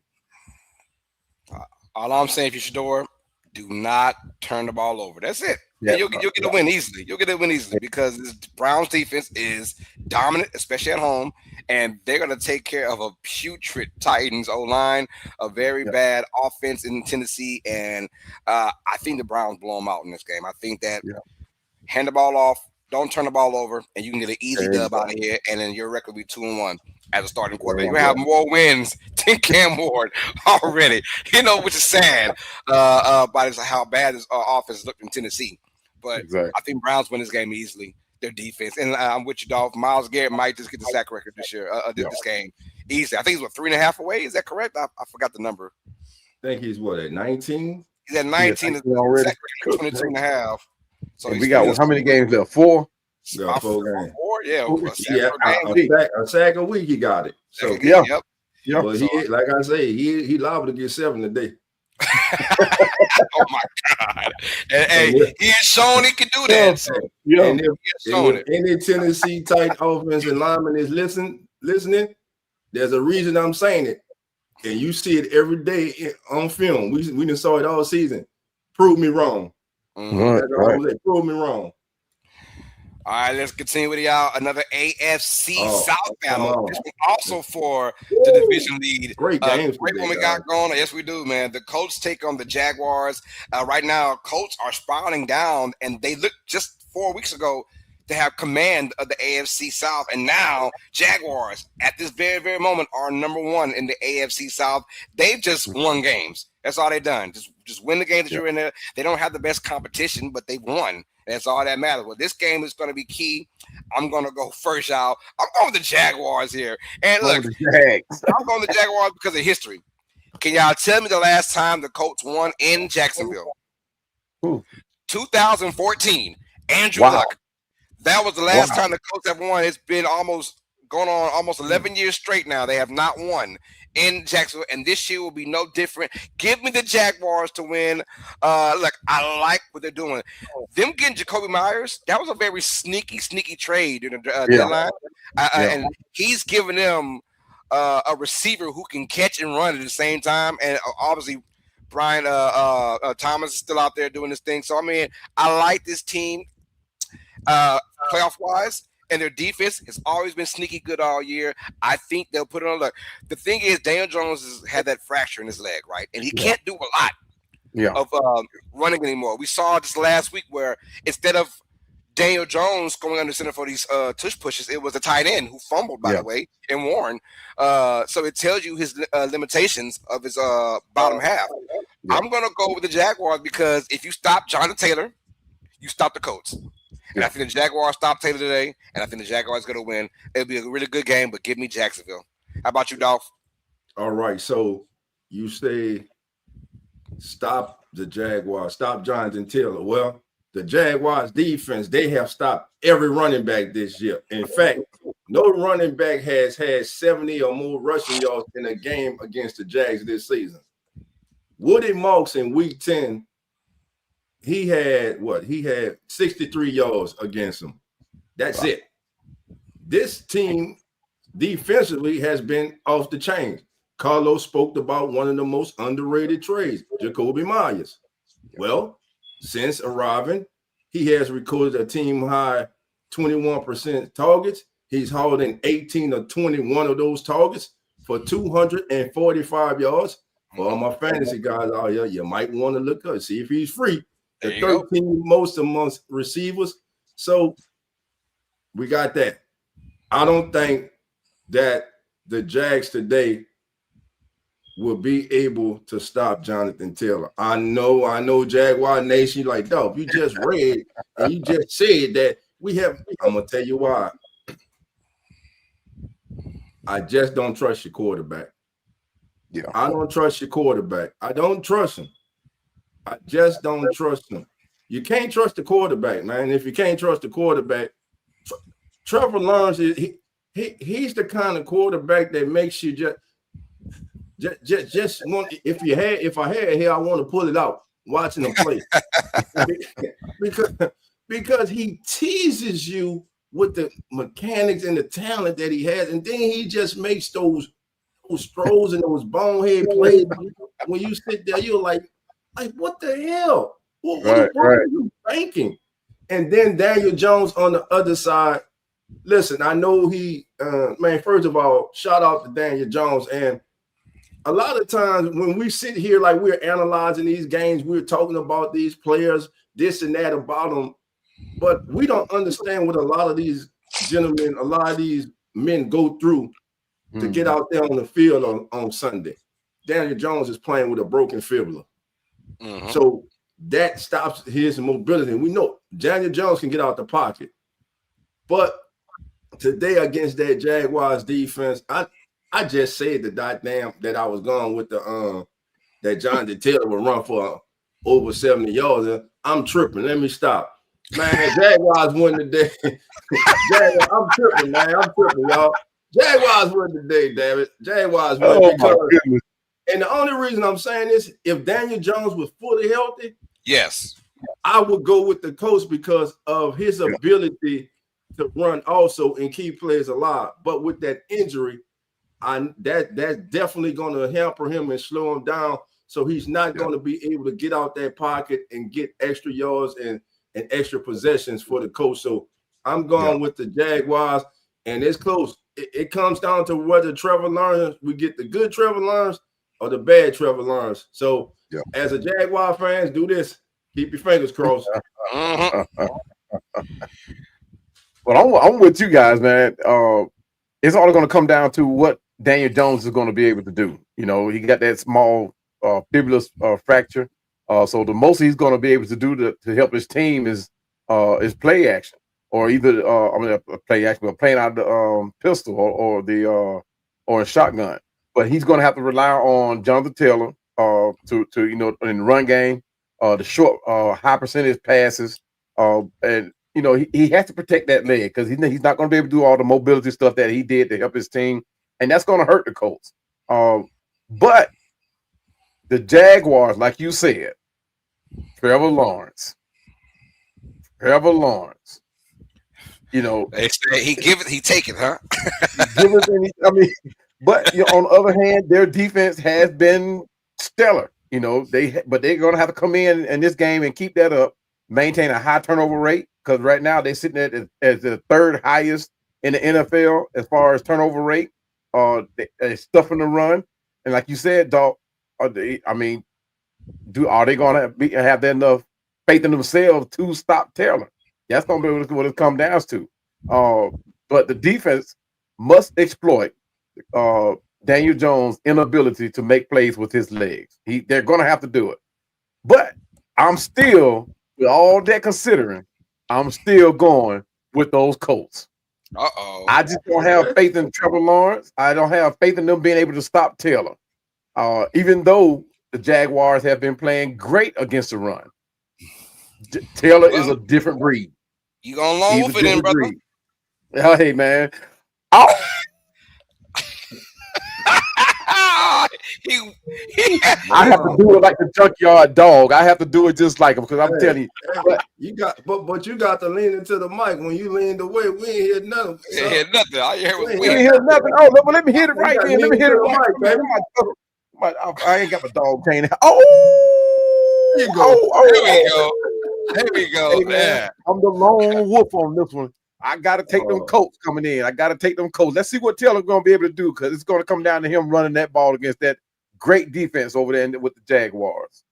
you. All I'm saying, if you're Shedeur, do not turn the ball over. That's it. Yeah, and you'll get a win easily. You'll get a win easily because this Browns defense is dominant, especially at home, and they're going to take care of a putrid Titans O-line, a very bad offense in Tennessee, and I think the Browns blow them out in this game. I think that hand the ball off, don't turn the ball over, and you can get an easy dub out of here, and then your record will be 2-1 as a starting quarterback. You're going to have more wins than Cam Ward already. Which is sad by how bad this offense looked in Tennessee. But I think Browns win this game easily. Their defense, and I'm with you, Dolph. Myles Garrett might just get the sack record this year, this game, easily. I think he's 3.5 away. Is that correct? I forgot the number. I think he's at 19. He's at 19. Already. 22.5. So we got how many games left? 4. Yeah, 4 games. 4, a sack a week. He got it. So yep. But he, like I say, he liable to get 7 today. Oh my God! Hey, he has shown he can do that. So. And if any Tennessee Titan offensive lineman is listening, there's a reason I'm saying it, and you see it every day on film. We done saw it all season. Prove me wrong. Right. Prove me wrong. All right, let's continue with y'all. Another AFC South battle. This was also for the division lead. Great games. Great one we got going. Yes, we do, man. The Colts take on the Jaguars. Right now, Colts are spiraling down, and they looked just 4 weeks ago to have command of the AFC South. And now, Jaguars, at this very, very moment, are number 1 in the AFC South. They've just won games. That's all they've done. Just win the game that you're in there. They don't have the best competition, but they won. That's all that matters. Well, this game is going to be key. I'm going to go first, y'all. I'm going with the Jaguars here. And look, I'm going with the Jaguars because of history. Can y'all tell me the last time the Colts won in Jacksonville? 2014. Andrew Luck. That was the last time the Colts have won. It's been going on almost 11 years straight now. They have not won in Jacksonville, and this year will be no different. Give me the Jaguars to win. Look, I like what they're doing. Them getting Jacoby Myers, that was a very sneaky trade in the deadline. And he's giving them a receiver who can catch and run at the same time. And obviously, Brian Thomas is still out there doing this thing. So, I mean, I like this team playoff-wise. And their defense has always been sneaky good all year. I think they'll put it on. Look, the thing is, Daniel Jones has had that fracture in his leg, right? And he can't do a lot of running anymore. We saw this last week where instead of Daniel Jones going under center for these tush pushes, it was a tight end who fumbled, by the way, and Warren. So it tells you his limitations of his bottom half. I'm going to go with the Jaguars because if you stop Jonathan Taylor, you stop the Colts. And I think the Jaguars stop Taylor today, and I think the Jaguars going to win. It'll be a really good game, but give me Jacksonville. How about you, Dolph? All right, so you say stop the Jaguars, stop Jonathan Taylor. Well, the Jaguars defense, they have stopped every running back this year. In fact, no running back has had 70 or more rushing yards in a game against the Jags this season. Woody Marks in week 10, he had 63 yards against them. That's it. This team defensively has been off the chain. Carlos spoke about one of the most underrated trades, Jacoby Myers. Well, since arriving, he has recorded a team high 21% targets. He's hauled in 18 or 21 of those targets for 245 yards. For all my fantasy guys out here, you might want to look up, see if he's free. The 13th most amongst receivers. So we got that. I don't think that the Jags today will be able to stop Jonathan Taylor. I know Jaguar Nation, like, dog, you just read and you just said that we have. I'm going to tell you why. I just don't trust your quarterback. Yeah, I don't trust your quarterback. I don't trust him. I just don't trust him. You can't trust the quarterback, man. If you can't trust the quarterback, Trevor Lawrence, he's the kind of quarterback that makes you just Just want if I had hair, I want to pull it out watching him play. because he teases you with the mechanics and the talent that he has, and then he just makes those strolls and those bonehead plays. When you sit there, you're like what the hell? What are you thinking? And then Daniel Jones on the other side. Listen, I know man, first of all, shout out to Daniel Jones. And a lot of times when we sit here like we're analyzing these games, we're talking about these players, this and that about them, but we don't understand what a lot of these gentlemen, a lot of these men go through to get out there on the field on Sunday. Daniel Jones is playing with a broken fibula. Mm-hmm. So that stops his mobility. We know Daniel Jones can get out the pocket. But today against that Jaguars defense, I just said that I was going with that Jonathan Taylor would run for over 70 yards. And I'm tripping. Let me stop. Man, Jaguars won today. I'm tripping, man. I'm tripping, y'all. Jaguars won today, damn it. Jaguars won because. And the only reason I'm saying this, if Daniel Jones was fully healthy, yes, I would go with the coach because of his ability to run also and keep players alive. But with that injury, that's definitely going to hamper him and slow him down. So he's not going to be able to get out that pocket and get extra yards and extra possessions for the coach. So I'm going with the Jaguars, and it's close. It comes down to whether Trevor Lawrence, we get the good Trevor Lawrence or the bad Trevor Lawrence. So as a Jaguar fans, do this. Keep your fingers crossed. Well, I'm with you guys, man. It's all going to come down to what Daniel Jones is going to be able to do. You know, he got that small fibula fracture. So the most he's going to be able to do to help his team is play action, or either play action, but playing out the pistol or a shotgun. But he's going to have to rely on Jonathan Taylor to in the run game, the short high percentage passes, and he has to protect that leg because he's not going to be able to do all the mobility stuff that he did to help his team, and that's going to hurt the Colts. But the Jaguars, like you said, Trevor Lawrence. They say he give it, he take it, huh? But on the other hand, their defense has been stellar. But they're going to have to come in this game and keep that up, maintain a high turnover rate, because right now they're sitting at the third highest in the NFL as far as turnover rate. They're stuffing the run, and like you said, dog. Are they going to have that enough faith in themselves to stop Taylor? That's going to be what it comes down to. But the defense must exploit Daniel Jones' inability to make plays with his legs. They're going to have to do it. But I'm still, with all that considering, I'm still going with those Colts. I just don't have faith in Trevor Lawrence. I don't have faith in them being able to stop Taylor. Even though the Jaguars have been playing great against the run. Taylor is a different breed. You going long with it, brother? Hey, man. I have to do it like the junkyard dog. I have to do it just like him because I'm telling you. You got to lean into the mic. When you leaned away, we ain't hear nothing. We ain't hear nothing. All you heard was we ain't hear nothing. Oh, well, let me hit it right then. Let me hit it right, baby. I ain't got my dog chain. Oh, there you go. There we go. Hey, man, I'm the lone wolf on this one. I got to take them Colts coming in. Let's see what Taylor's going to be able to do because it's going to come down to him running that ball against that great defense over there with the Jaguars.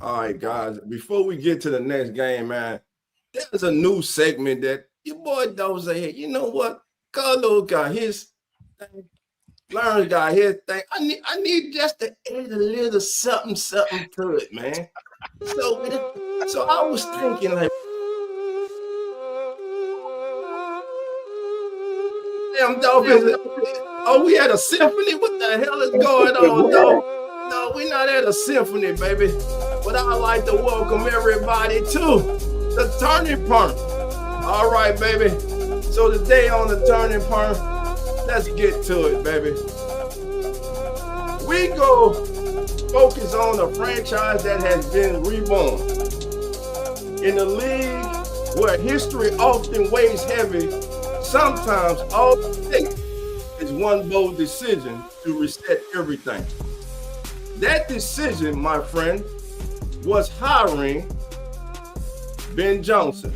All right, guys. Before we get to the next game, man, there's a new segment that your boy Doze here. You know what? Carlo got his thing. Lawrence got his thing. I need just to add a little something to it, man. So I was thinking like, damn, Dolphins. Oh, we at a symphony? What the hell is going on, dog? No, we're not at a symphony, baby. But I'd like to welcome everybody to the Turning Point. All right, baby. So today on the Turning Point, let's get to it, baby. We go focus on a franchise that has been reborn. In a league where history often weighs heavy, sometimes all it takes is one bold decision to reset everything. That decision, my friend, was hiring Ben Johnson.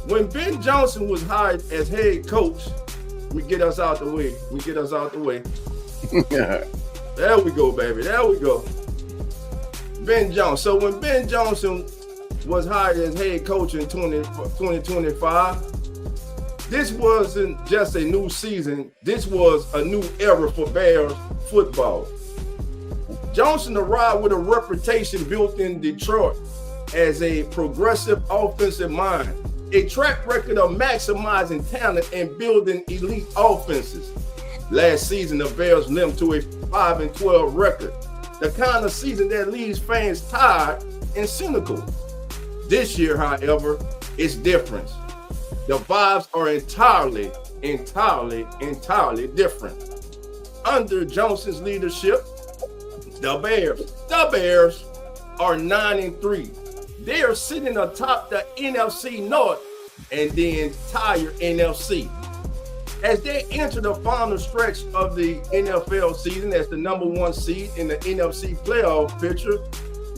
When Ben Johnson was hired as head coach, let me get us out the way. There we go, baby. There we go. Ben Johnson. So when Ben Johnson was hired as head coach in 2025, this wasn't just a new season. This was a new era for Bears football. Johnson arrived with a reputation built in Detroit as a progressive offensive mind, a track record of maximizing talent and building elite offenses. Last season, the Bears limped to a 5-12 record, the kind of season that leaves fans tired and cynical. This year, however, it's different. The vibes are entirely different. Under Johnson's leadership, the Bears are 9-3. They are sitting atop the NFC North and the entire NFC. As they enter the final stretch of the NFL season as the number one seed in the NFC playoff picture,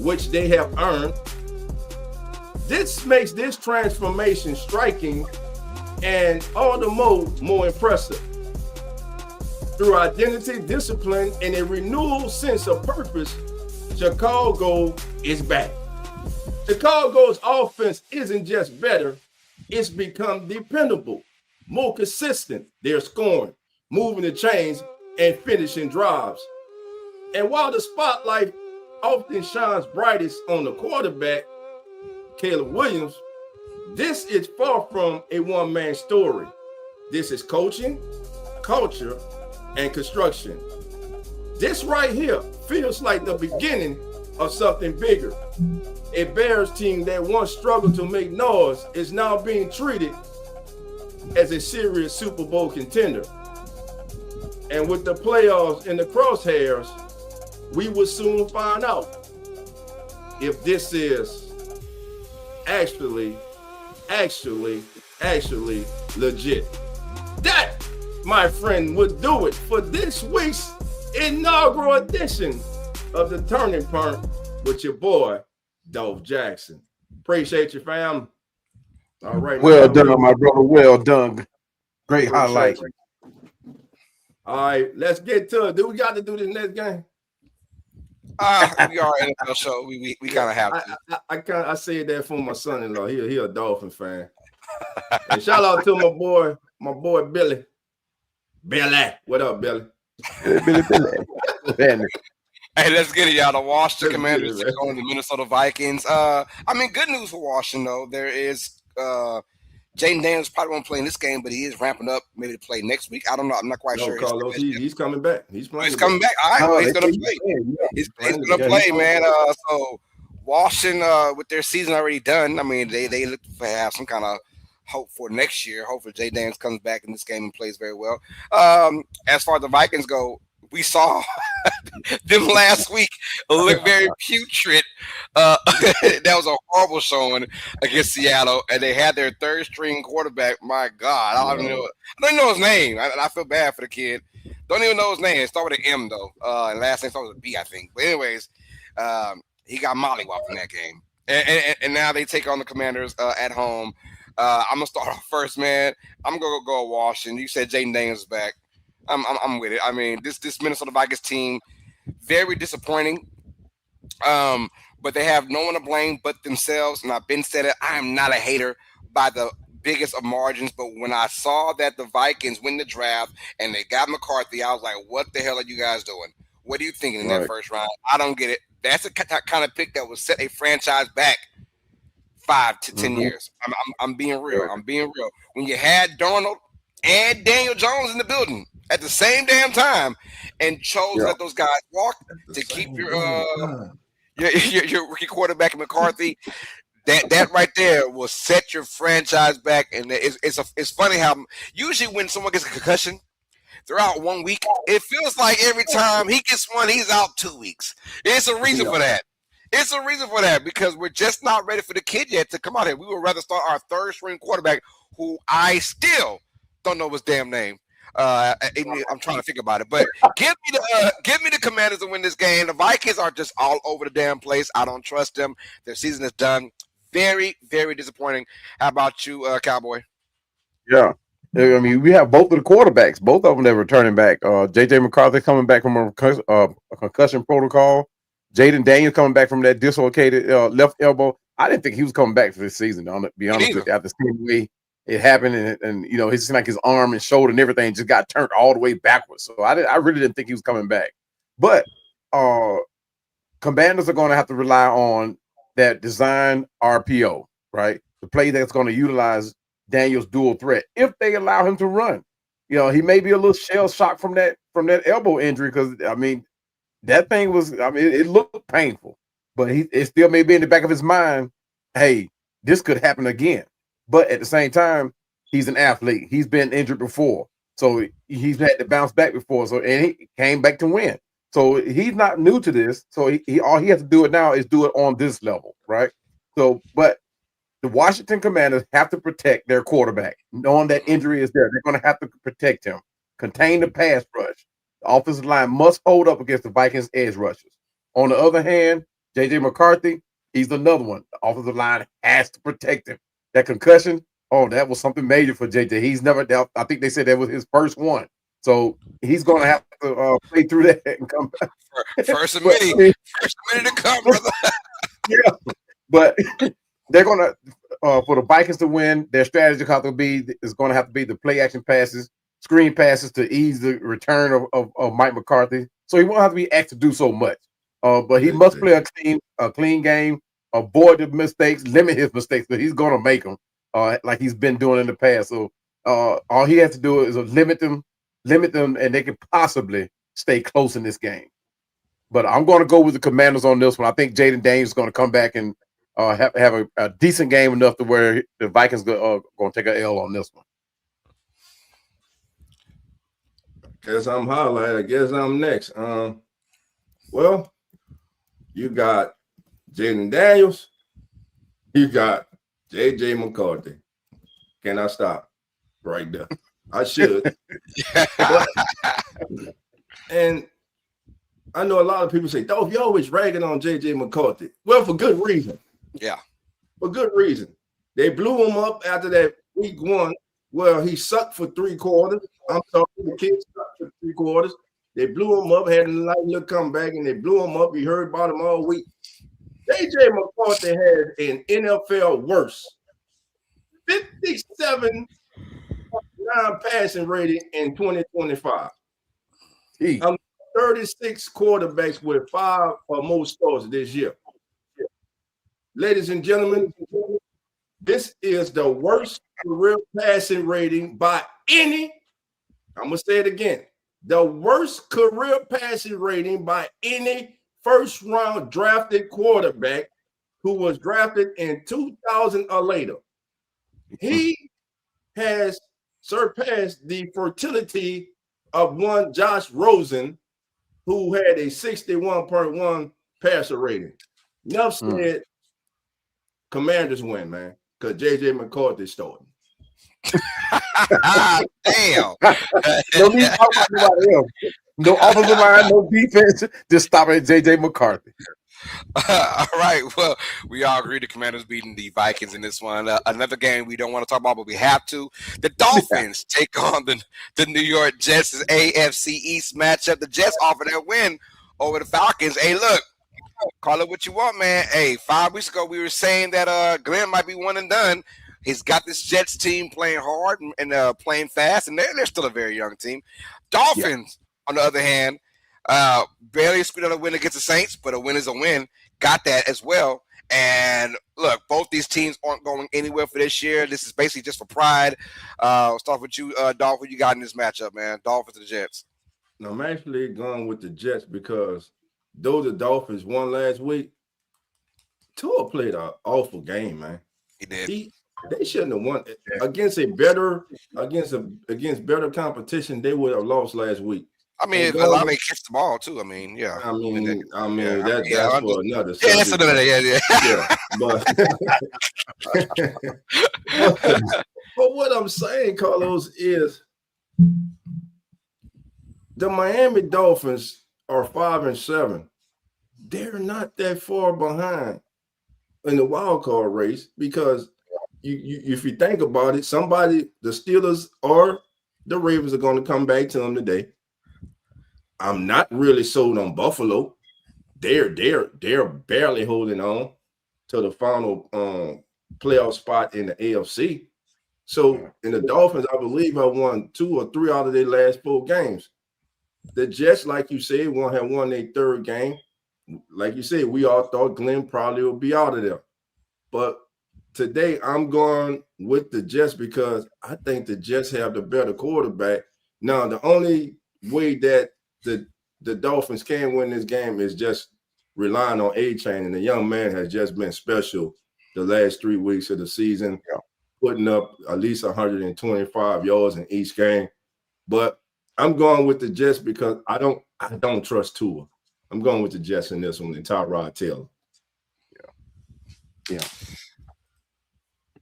which they have earned, this makes this transformation striking and all the more impressive. Through identity, discipline, and a renewed sense of purpose, Chicago is back. Chicago's offense isn't just better, it's become dependable, more consistent. They're scoring, moving the chains, and finishing drives. And while the spotlight often shines brightest on the quarterback, Caleb Williams, this is far from a one-man story. This is coaching, culture, and construction. This right here feels like the beginning of something bigger. A Bears team that once struggled to make noise is now being treated as a serious Super Bowl contender. And with the playoffs in the crosshairs, we will soon find out if this is actually legit. That, my friend, would do it for this week's inaugural edition of the Turning Point with your boy, Dolph Jackson. Appreciate you, fam. All right. Well done, my brother. Well done. Great highlight. All right, let's get to it. Do we got to do this next game? We are an NFL show. We kind of have to. I said that for my son-in-law. He a Dolphin fan. And shout out to my boy Billy. Billy, what up, Billy? Billy. Hey, let's get it, y'all. The Washington Commanders are going to the Minnesota Vikings. Good news for Washington, though. There is Jaden Daniels probably won't play in this game, but he is ramping up maybe to play next week. I don't know. I'm not quite sure. Carlos, he's coming back. He's playing. He's coming back. All right, well, he's going to play. He's going to play, man. So Washington, with their season already done, they look to have some kind of hope for next year. Hopefully, Jaden Daniels comes back in this game and plays very well. As far as the Vikings go, we saw them last week look very putrid. That was a horrible showing against Seattle, and they had their third string quarterback. My God, I don't even know his name. I feel bad for the kid. Don't even know his name. It started with an M though, and last name started with a B, I think. But anyways, he got mollywopped in that game, and now they take on the Commanders at home. I'm gonna start off first, man. I'm gonna go Washington. You said Jaden Daniels is back. I'm with it. This Minnesota Vikings team, very disappointing. But they have no one to blame but themselves. And I've been said it. I am not a hater by the biggest of margins. But when I saw that the Vikings win the draft and they got McCarthy, I was like, what the hell are you guys doing? What are you thinking in that first round? I don't get it. That's the kind of pick that would set a franchise back 5 to 10 years. I'm being real. I'm being real. When you had Darnold and Daniel Jones in the building at the same damn time and chose to let those guys walk to keep your rookie quarterback McCarthy, that right there will set your franchise back. And it's funny how usually when someone gets a concussion, throughout 1 week. It feels like every time he gets one, he's out 2 weeks. It's a reason for that. It's a reason for that because we're just not ready for the kid yet to come out here. We would rather start our third string quarterback, who I still don't know his damn name. I'm trying to think about it, but give me the Commanders to win this game. The Vikings are just all over the damn place. I don't trust them. Their season is done. Very, very disappointing. How about you, Cowboy? Yeah. I mean, we have both of the quarterbacks. Both of them that are returning back. J.J. McCarthy coming back from a concussion protocol. Jaden Daniels coming back from that dislocated left elbow. I didn't think he was coming back for this season, to be honest with you. After seeing the way it happened, and it seemed like his arm and shoulder and everything just got turned all the way backwards. So I really didn't think he was coming back. But Commanders are going to have to rely on that design RPO, right? The play that's going to utilize Daniel's dual threat if they allow him to run. He may be a little shell shocked from that elbow injury because that thing was, it looked painful, but it still may be in the back of his mind, hey, this could happen again. But at the same time, he's an athlete. He's been injured before. So he's had to bounce back before. So and he came back to win. So he's not new to this. So he all he has to do it now is do it on this level, right? So, but the Washington Commanders have to protect their quarterback, knowing that injury is there. They're going to have to protect him, contain the pass rush. The offensive line must hold up against the Vikings' edge rushers. On the other hand, J.J. McCarthy, he's another one. The offensive line has to protect him. That concussion, that was something major for J.J. He's never dealt. I think they said that was his first one. So he's going to have to play through that and come back. First of many to come, brother. Yeah, but they're going to, for the Vikings to win, their strategy is going to have to be the play action passes, screen passes to ease the return of Mike McCarthy. So he won't have to be asked to do so much. But he must play a clean game, avoid the mistakes, limit his mistakes, but he's going to make them like he's been doing in the past. So all he has to do is limit them, and they can possibly stay close in this game. But I'm going to go with the Commanders on this one. I think Jaden Daniels is going to come back and have a decent game enough to where the Vikings are going to take an L on this one. Guess I'm highlighted. I guess I'm next. Well, you got Jaden Daniels. You got J.J. McCarthy. Can I stop right there? I should. And I know a lot of people say, Dolph, you're always ragging on J.J. McCarthy. Well, for good reason. Yeah. For good reason. They blew him up after that week one. Well, he sucked for 3 quarters. I'm talking the kids sucked for 3 quarters. They blew him up, had a light little comeback, and they blew him up. You heard about him all week. J.J. McCarthy had an NFL worst 57.9 passing rating in 2025. 36 quarterbacks with 5 or more starts this year. Ladies and gentlemen, this is the worst career passing rating by any, I'm going to say it again, the worst career passing rating by any first-round drafted quarterback who was drafted in 2000 or later. He has surpassed the fertility of one Josh Rosen, who had a 61.1 passer rating. Enough said, Commanders win, man, because J.J. McCarthy starting. Damn. No need to talk about anybody else. No offensive line, no defense. Just stop at J.J. McCarthy. All right. Well, we all agree the Commanders beating the Vikings in this one. Another game we don't want to talk about, but we have to. The Dolphins take on the New York Jets' AFC East matchup. The Jets offer that win over the Falcons. Hey, look, call it what you want, man. Hey, 5 weeks ago we were saying that Glenn might be one and done. He's got this Jets team playing hard and playing fast, and they're still a very young team. Dolphins, on the other hand, barely squeaked out a win against the Saints, but a win is a win. Got that as well. And look, both these teams aren't going anywhere for this year. This is basically just for pride. I'll start with you, Dolph. What you got in this matchup, man? Dolphins and the Jets. Now, I'm actually going with the Jets because though the Dolphins won last week, Tua played an awful game, man. He did. They shouldn't have won against better competition. They would have lost last week. I mean, a lot of they catch the ball too. I mean, yeah. I mean, Yeah, that's for another yeah, that's subject. another. Yeah. Yeah, but what I'm saying, Carlos, is the Miami Dolphins are 5-7. They're not that far behind in the wild card race because you if you think about it, the Steelers or the Ravens are going to come back to them today. I'm not really sold on Buffalo. They're barely holding on to the final playoff spot in the AFC. So in the Dolphins, I believe have won 2 or 3 out of their last 4 games. The Jets, like you said, have won their 3rd game. Like you said, we all thought Glenn probably would be out of there. But today I'm going with the Jets because I think the Jets have the better quarterback. Now, the only way that the Dolphins can win this game is just relying on A-Chain, and the young man has just been special the last 3 weeks of the season, putting up at least 125 yards in each game. But I'm going with the Jets because I don't trust Tua. I'm going with the Jets in this one, and Tyrod Taylor. Yeah.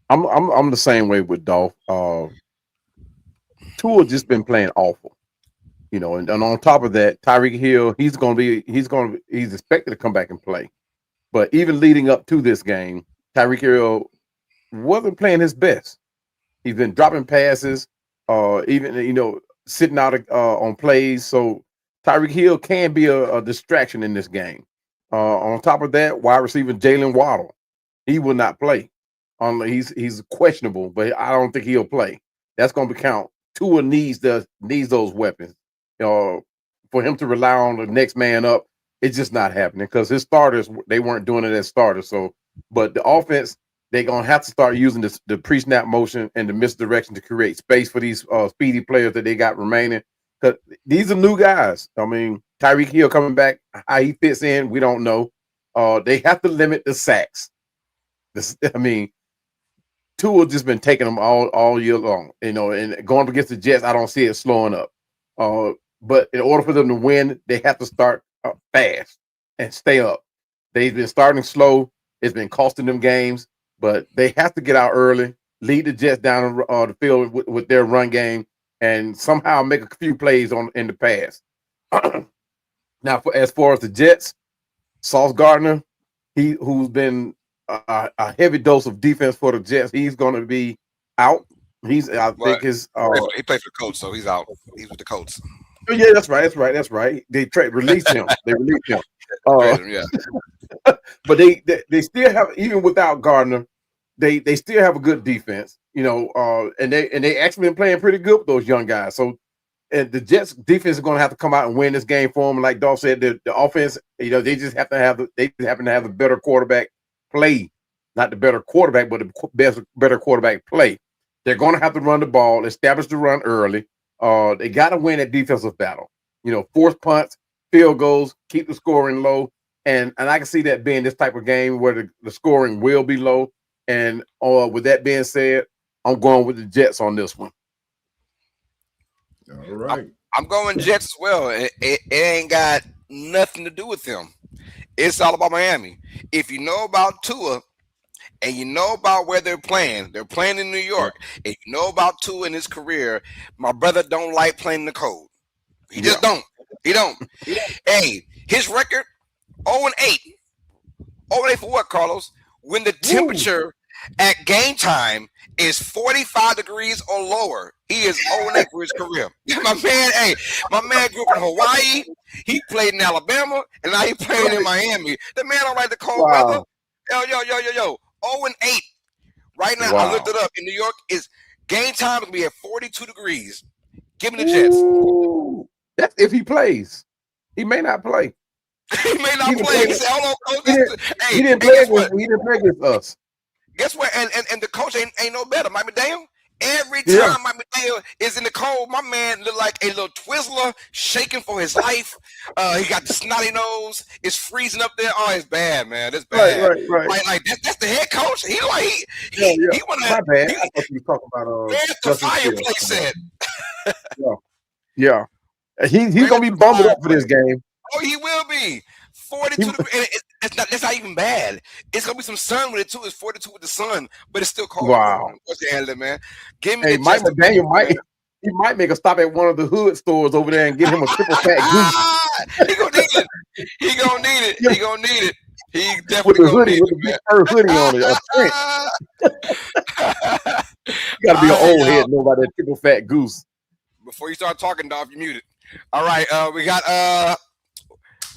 I'm the same way with Dolph. Tua just been playing awful, and on top of that, Tyreek Hill, he's expected to come back and play. But even leading up to this game, Tyreek Hill wasn't playing his best. He's been dropping passes, even sitting out on plays. So Tyreek Hill can be a distraction in this game. On top of that, wide receiver Jalen Waddle, he will not play. He's questionable, but I don't think he'll play. That's going to count. Tua needs those weapons. For him to rely on the next man up, it's just not happening because his starters, they weren't doing it as starters. So, but the offense, they're gonna have to start using the pre-snap motion and the misdirection to create space for these speedy players that they got remaining. Because these are new guys. I mean, Tyreek Hill coming back, how he fits in, we don't know. They have to limit the sacks. Tua just been taking them all year long, and going up against the Jets, I don't see it slowing up. But in order for them to win, they have to start fast and stay up. They've been starting slow. It's been costing them games, but they have to get out early, lead the Jets down the field with their run game, and somehow make a few plays in the pass. Now, as far as the Jets, Sauce Gardner, who's been a heavy dose of defense for the Jets, he's going to be out. He played for the Colts, so he's out. He's with the Colts. Oh, yeah, that's right. They released him. Yeah. But they still have, even without Gardner, they still have a good defense, and they actually been playing pretty good with those young guys. So the Jets defense is going to have to come out and win this game for them. Like Dolph said, the offense, they just happen to have a better quarterback play, not the better quarterback, but the better quarterback play. They're going to have to run the ball, establish the run early. They got to win that defensive battle. Force punts, field goals, keep the scoring low. And I can see that being this type of game where the scoring will be low. And with that being said, I'm going with the Jets on this one. All right. I'm going Jets as well. It ain't got nothing to do with them. It's all about Miami. If you know about Tua and you know about where they're playing in New York. If you know about Tua in his career, my brother don't like playing in the cold. He just don't. He don't. Hey, his record, 0-8. 0-8 for what, Carlos? When the temperature at game time is 45 degrees or lower, he is 0-8 for his career. My man grew up in Hawaii. He played in Alabama, and now he playing in Miami. The man don't like the cold weather. Yo. 0-8. Right now, I looked it up. In New York, is game time going to be at 42 degrees. Give me the Jets. Ooh. That's if he plays. He may not play. He may not play. He said, hold on, coach. He didn't play against us. Guess what? And the coach ain't no better. Mike McDaniel, Every time Mike McDaniel is in the cold, my man look like a little Twizzler shaking for his life. He got the snotty nose. It's freezing up there. Oh, it's bad, man. It's bad. Right. Like that's the head coach. He like he wanna My bad. he, I thought you were talking about where's the Justin fireplace Fields. at? Yeah. He's gonna be bundled up for this game. Oh, he will be. 42 degrees. That's not even bad. It's gonna be some sun with it too. It's 42 with the sun, but it's still cold. Wow. What's the handle, man? Give me Hey, Mike McDaniel might make a stop at one of the hood stores over there and get him a triple fat goose. He gonna need it. He gonna need it. He gonna need it. He definitely with the gonna hoodie, need with the big fur hoodie on it. You gotta be an old head know about that triple fat goose. Before you start talking, Dolph, you muted. All right, we got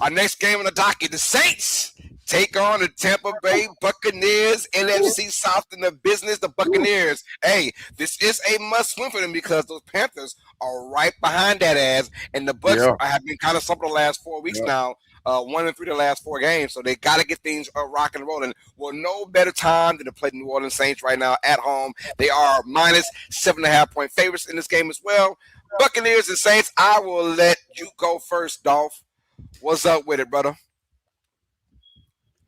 our next game on the docket. The Saints take on the Tampa Bay Buccaneers, NFC South in the business. The Buccaneers. Hey, this is a must-win for them because those Panthers are right behind that ass, and the Bucs have been kind of something the last 4 weeks now. 1-3 the last 4 games, so they got to get things rocking and rolling. Well, no better time than to play the New Orleans Saints right now at home. They are minus 7.5-point favorites in this game as well. Buccaneers and Saints, I will let you go first, Dolph. What's up with it, brother?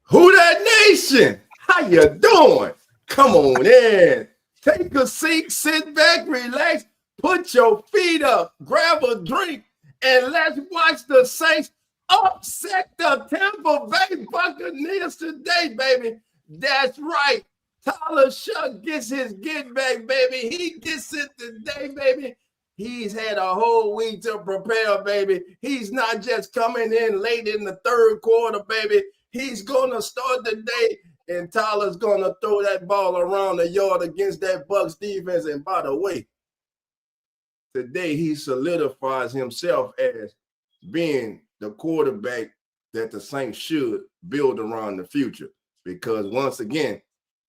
Who that nation? How you doing? Come on in. Take a seat, sit back, relax, put your feet up, grab a drink, and let's watch the Saints upset the Tampa Bay Buccaneers today, baby. That's right. Tyler Shuck gets his get back, baby. He gets it today, baby. He's had a whole week to prepare, baby. He's not just coming in late in the third quarter, baby. He's going to start the day, and Tyler's going to throw that ball around the yard against that Bucs defense. And by the way, today he solidifies himself as being the quarterback that the Saints should build around the future. Because once again,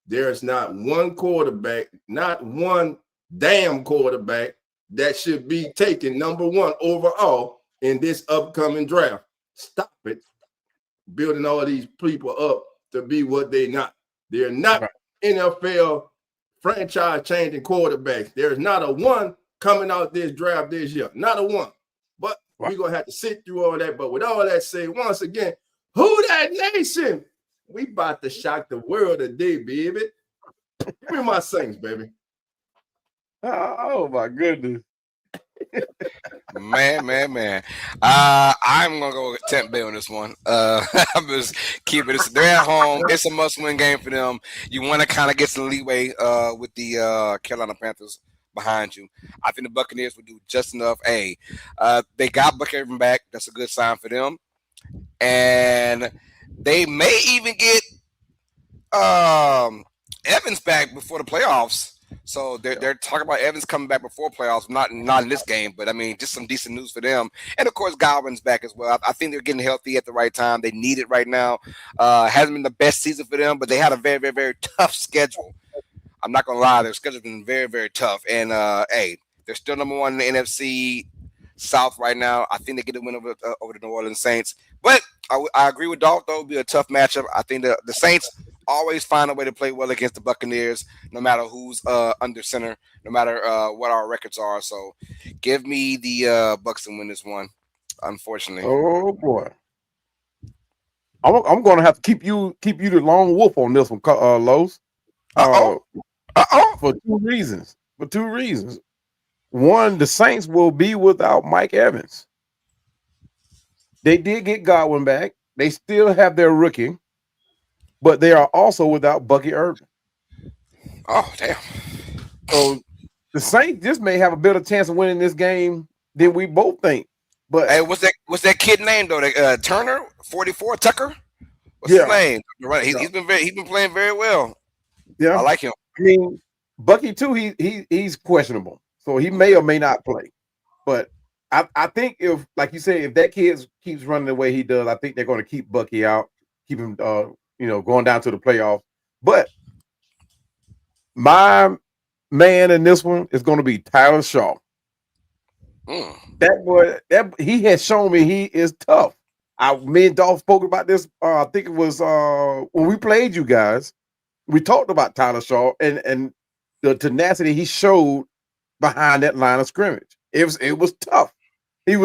there's not one quarterback, not one damn quarterback that should be taken number one overall in this upcoming draft. Stop it. Building all these people up to be what they're not. They're not NFL franchise-changing quarterbacks. There's not a one coming out this draft this year. Not a one. But we're going to have to sit through all that. But with all that said, once again, who that nation? We about to shock the world today, baby. Give me my Saints, baby. Oh my goodness. Man. I'm gonna go with Tampa Bay on this one. I'm just keeping it. They're at home. It's a must-win game for them. You want to kind of get some leeway with the Carolina Panthers behind you. I think the Buccaneers will do just enough. They got Buck Irvin back. That's a good sign for them. And they may even get Evans back before the playoffs. So they're talking about Evans coming back before playoffs, not in this game, but I mean, just some decent news for them. And of course, Godwin's back as well. I think they're getting healthy at the right time. They need it right now. Hasn't been the best season for them, but they had a very, very, very tough schedule. I'm not gonna lie, their schedule's been very, very tough. And they're still number one in the NFC South right now. I think they get a win over the New Orleans Saints. But I agree with Dolph, though. It'll be a tough matchup. I think the Saints always find a way to play well against the Buccaneers, no matter who's under center, no matter what our records are. So give me the Bucs to win this one, unfortunately. Oh, boy. I'm going to have to keep you the lone wolf on this one, Los. For two reasons. One, the Saints will be without Mike Evans. They did get Godwin back. They still have their rookie, but they are also without Bucky Irvin. Oh, damn. So the Saints just may have a better chance of winning this game than we both think. But hey, what's that kid name though? Turner, 44, Tucker. What's his name? Right, he's been playing very well. Yeah, I like him. I mean, Bucky too. He's questionable, so he may or may not play. But I think if, like you say, if that kid keeps running the way he does, I think they're going to keep Bucky out, keep him, going down to the playoffs. But my man in this one is going to be Tyler Shaw. That boy, he has shown me he is tough. Me and Dolph spoke about this. I think it was when we played you guys. We talked about Tyler Shaw, and the tenacity he showed behind that line of scrimmage. It was tough. When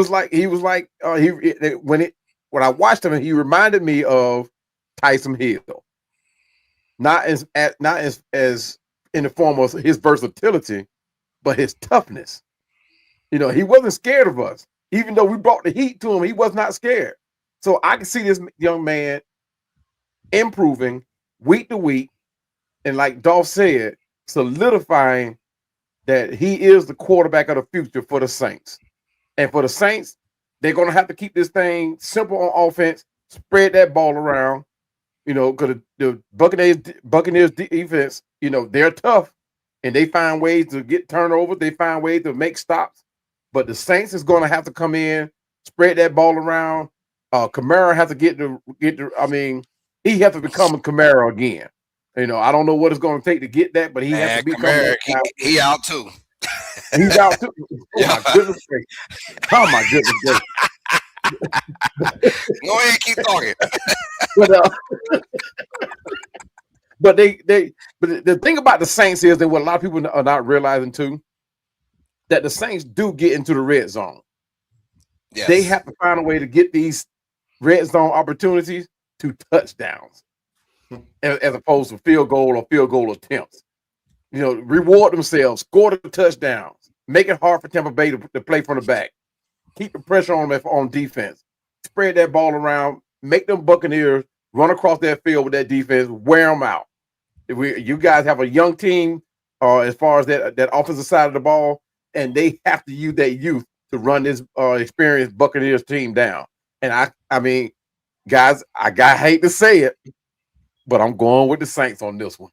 I watched him, he reminded me of Tyson Hill. Not as in the form of his versatility, but his toughness. He wasn't scared of us. Even though we brought the heat to him, he was not scared. So I can see this young man improving week to week, and like Dolph said, solidifying that he is the quarterback of the future for the Saints. And for the Saints, they're going to have to keep this thing simple on offense, spread that ball around, because the Buccaneers defense, they're tough, and they find ways to get turnovers. They find ways to make stops. But the Saints is going to have to come in, spread that ball around. Kamara has to he has to become a Kamara again. I don't know what it's going to take to get that, but he has to become Kamara, he out too. He's out too. My goodness gracious. Oh my goodness gracious. Go ahead, keep talking. But the thing about the Saints is that what a lot of people are not realizing too, that the Saints do get into the red zone. Yes. They have to find a way to get these red zone opportunities to touchdowns, as opposed to field goal attempts. Reward themselves, score the touchdowns, make it hard for Tampa Bay to play from the back, keep the pressure on them on defense, spread that ball around, make them Buccaneers run across that field with that defense, wear them out. You guys have a young team as far as that offensive side of the ball, and they have to use that youth to run this experienced Buccaneers team down. And I mean, guys, I hate to say it, but I'm going with the Saints on this one.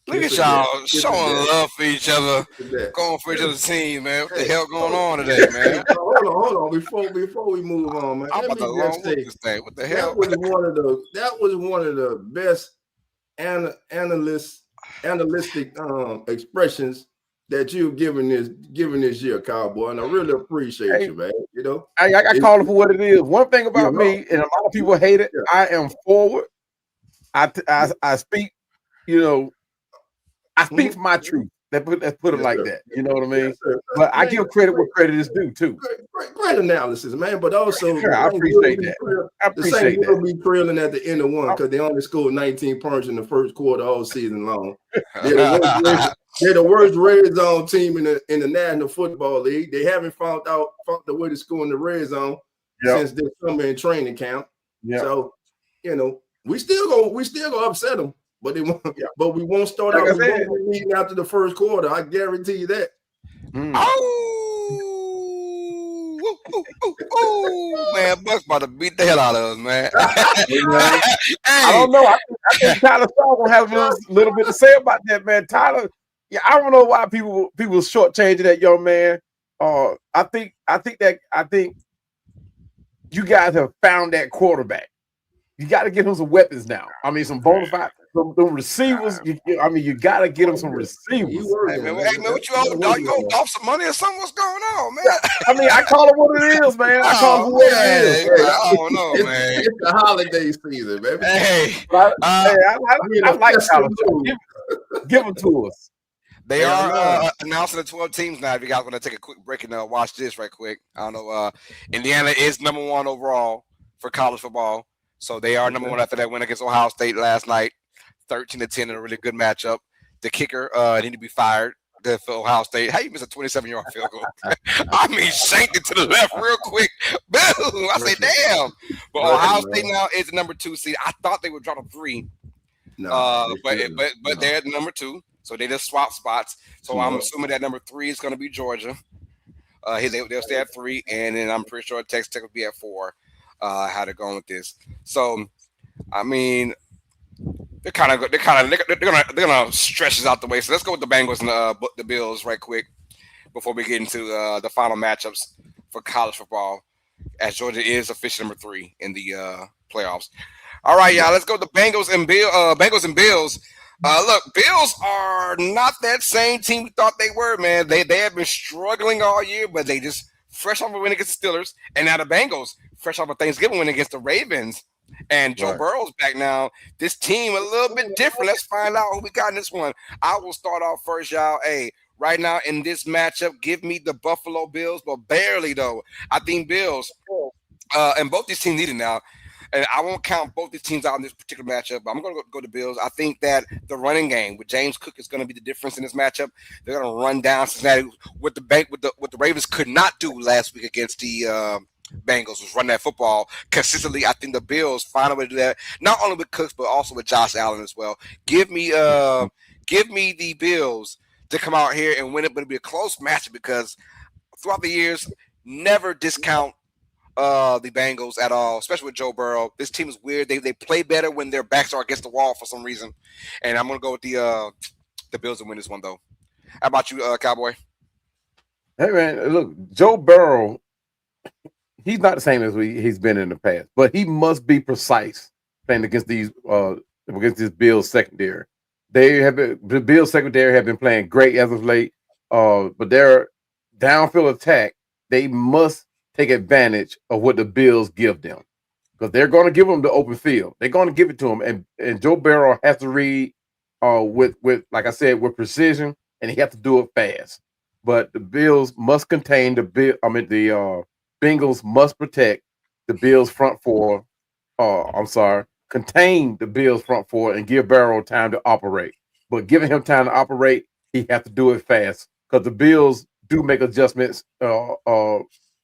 Look at y'all showing love for each other, going for each other's team, man. What the hell going on today, man? Hold on. Before we move on, man. I'm about to long look this thing. What the hell? That was one of the best analytic expressions that you've given this year, Cowboy, and I really appreciate you, man. I call it for what it is. One thing about me, and a lot of people hate it, I am forward. I speak, I speak for my truth. Let's put it like that. You know what I mean? Yes, but I give credit where credit is due too. Great analysis, man. But also, I appreciate that. The Saints will be trailing at the end of one because they only scored 19 points in the first quarter all season long. They're the worst red zone team in the National Football League. They haven't found the way to score in the red zone since this summer in training camp. Yep. So, we still go upset them. But but we won't start out leading after the first quarter. I guarantee you that. Oh, man, Buck's about to beat the hell out of us, man. I don't know. I think Tyler Shaw gonna have a little bit to say about that, man. Tyler, I don't know why people shortchanging that young man. I think you guys have found that quarterback. You got to get him some weapons now. I mean, some bona fide. The receivers, you got to get them some receivers. Hey, man, what you owe? Dog, you owe Dolph some money or something? What's going on, man? I mean, I call it what it is, man. I call it what it is. I don't know, man. It's the holiday season, baby. I like Tyler. Give them to us. They are announcing the 12 teams now. If you guys want to take a quick break and watch this right quick. I don't know. Indiana is number 1 overall for college football. So they are number 1 after that win against Ohio State last night. 13-10 in a really good matchup. The kicker need to be fired for Ohio State. How you miss a 27-yard field goal? I mean, shanked it to the left real quick. Boom! I say, damn. But Ohio State now is the number 2 seed. I thought they would drop a 3. No, but they're the number 2. So they just swap spots. So I'm assuming that number 3 is going to be Georgia. They'll stay at 3, and then I'm pretty sure Texas Tech will be at 4. How they're going with this. So, I mean, they're gonna stretch this out the way. So let's go with the Bengals and the Bills right quick before we get into the final matchups for college football, as Georgia is official number 3 in the playoffs. All right, y'all. Let's go with the Bengals and Bills. Look, Bills are not that same team we thought they were, man. They have been struggling all year, but they just fresh off a win against the Steelers, and now the Bengals fresh off a Thanksgiving win against the Ravens And Joe Burrow's back now. This team a little bit different. Let's find out who we got in this one. I will start off first, y'all. Hey, right now in this matchup, give me the Buffalo Bills, but barely though. I think Bills. And both these teams need it now. And I won't count both these teams out in this particular matchup, but I'm going to go to Bills. I think that the running game with James Cook is going to be the difference in this matchup. They're going to run down Cincinnati what the Ravens could not do last week against the Bengals, was run that football consistently. I think the Bills find a way to do that, not only with Cooks but also with Josh Allen as well. Give me the Bills to come out here and win it, but it'll be a close matchup because throughout the years, never discount the Bengals at all, especially with Joe Burrow. This team is weird. They play better when their backs are against the wall for some reason. And I'm gonna go with the Bills to win this one though. How about you, Cowboy? Hey man, look, Joe Burrow, he's not the same as he's been in the past, but he must be precise playing against this Bills secondary. The Bills secondary have been playing great as of late, but their downfield attack, they must take advantage of what the Bills give them because they're going to give them the open field. They're going to give it to them, and Joe Burrow has to read with like I said, with precision, and he has to do it fast. But the Bills must contain the Bengals must protect the Bills front four. Contain the Bills front four and give Burrow time to operate. But giving him time to operate, he has to do it fast because the Bills do make adjustments.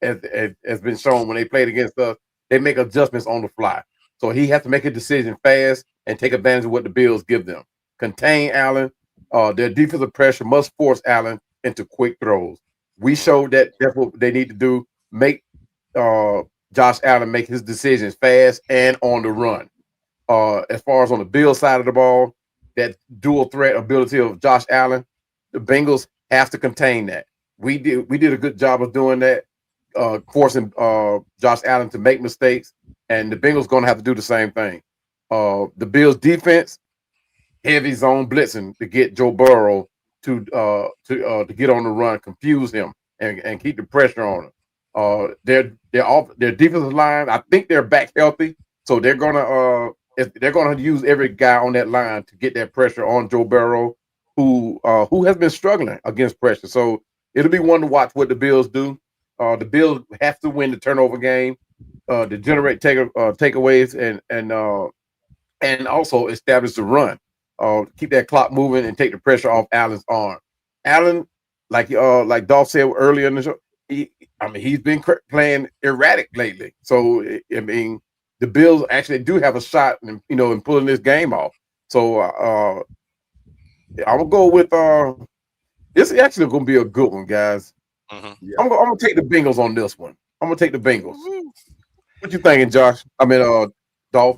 As been shown when they played against us, they make adjustments on the fly. So he has to make a decision fast and take advantage of what the Bills give them. Contain Allen. Their defensive pressure must force Allen into quick throws. We showed that that's what they need to do. Make Josh Allen make his decisions fast and on the run. As far as on the Bills side of the ball, that dual threat ability of Josh Allen, the Bengals have to contain that. We did a good job of doing that, forcing Josh Allen to make mistakes, and the Bengals going to have to do the same thing. The Bills defense, heavy zone blitzing to get Joe Burrow to get on the run, confuse him, and keep the pressure on him. Their defensive line, I think they're back healthy, so they're gonna use every guy on that line to get that pressure on Joe Burrow, who has been struggling against pressure. So it'll be one to watch what the Bills do. The Bills have to win the turnover game to generate takeaways and also establish the run. Keep that clock moving and take the pressure off Allen's arm. Allen, like Dolph said earlier in the show, he's been playing erratic lately. So I mean, the Bills actually do have a shot in pulling this game off. So I'm gonna go with this is actually gonna be a good one, guys. Yeah. I'm gonna take the Bengals on this one. I'm gonna take the Bengals. What you thinking, Josh? Dolph.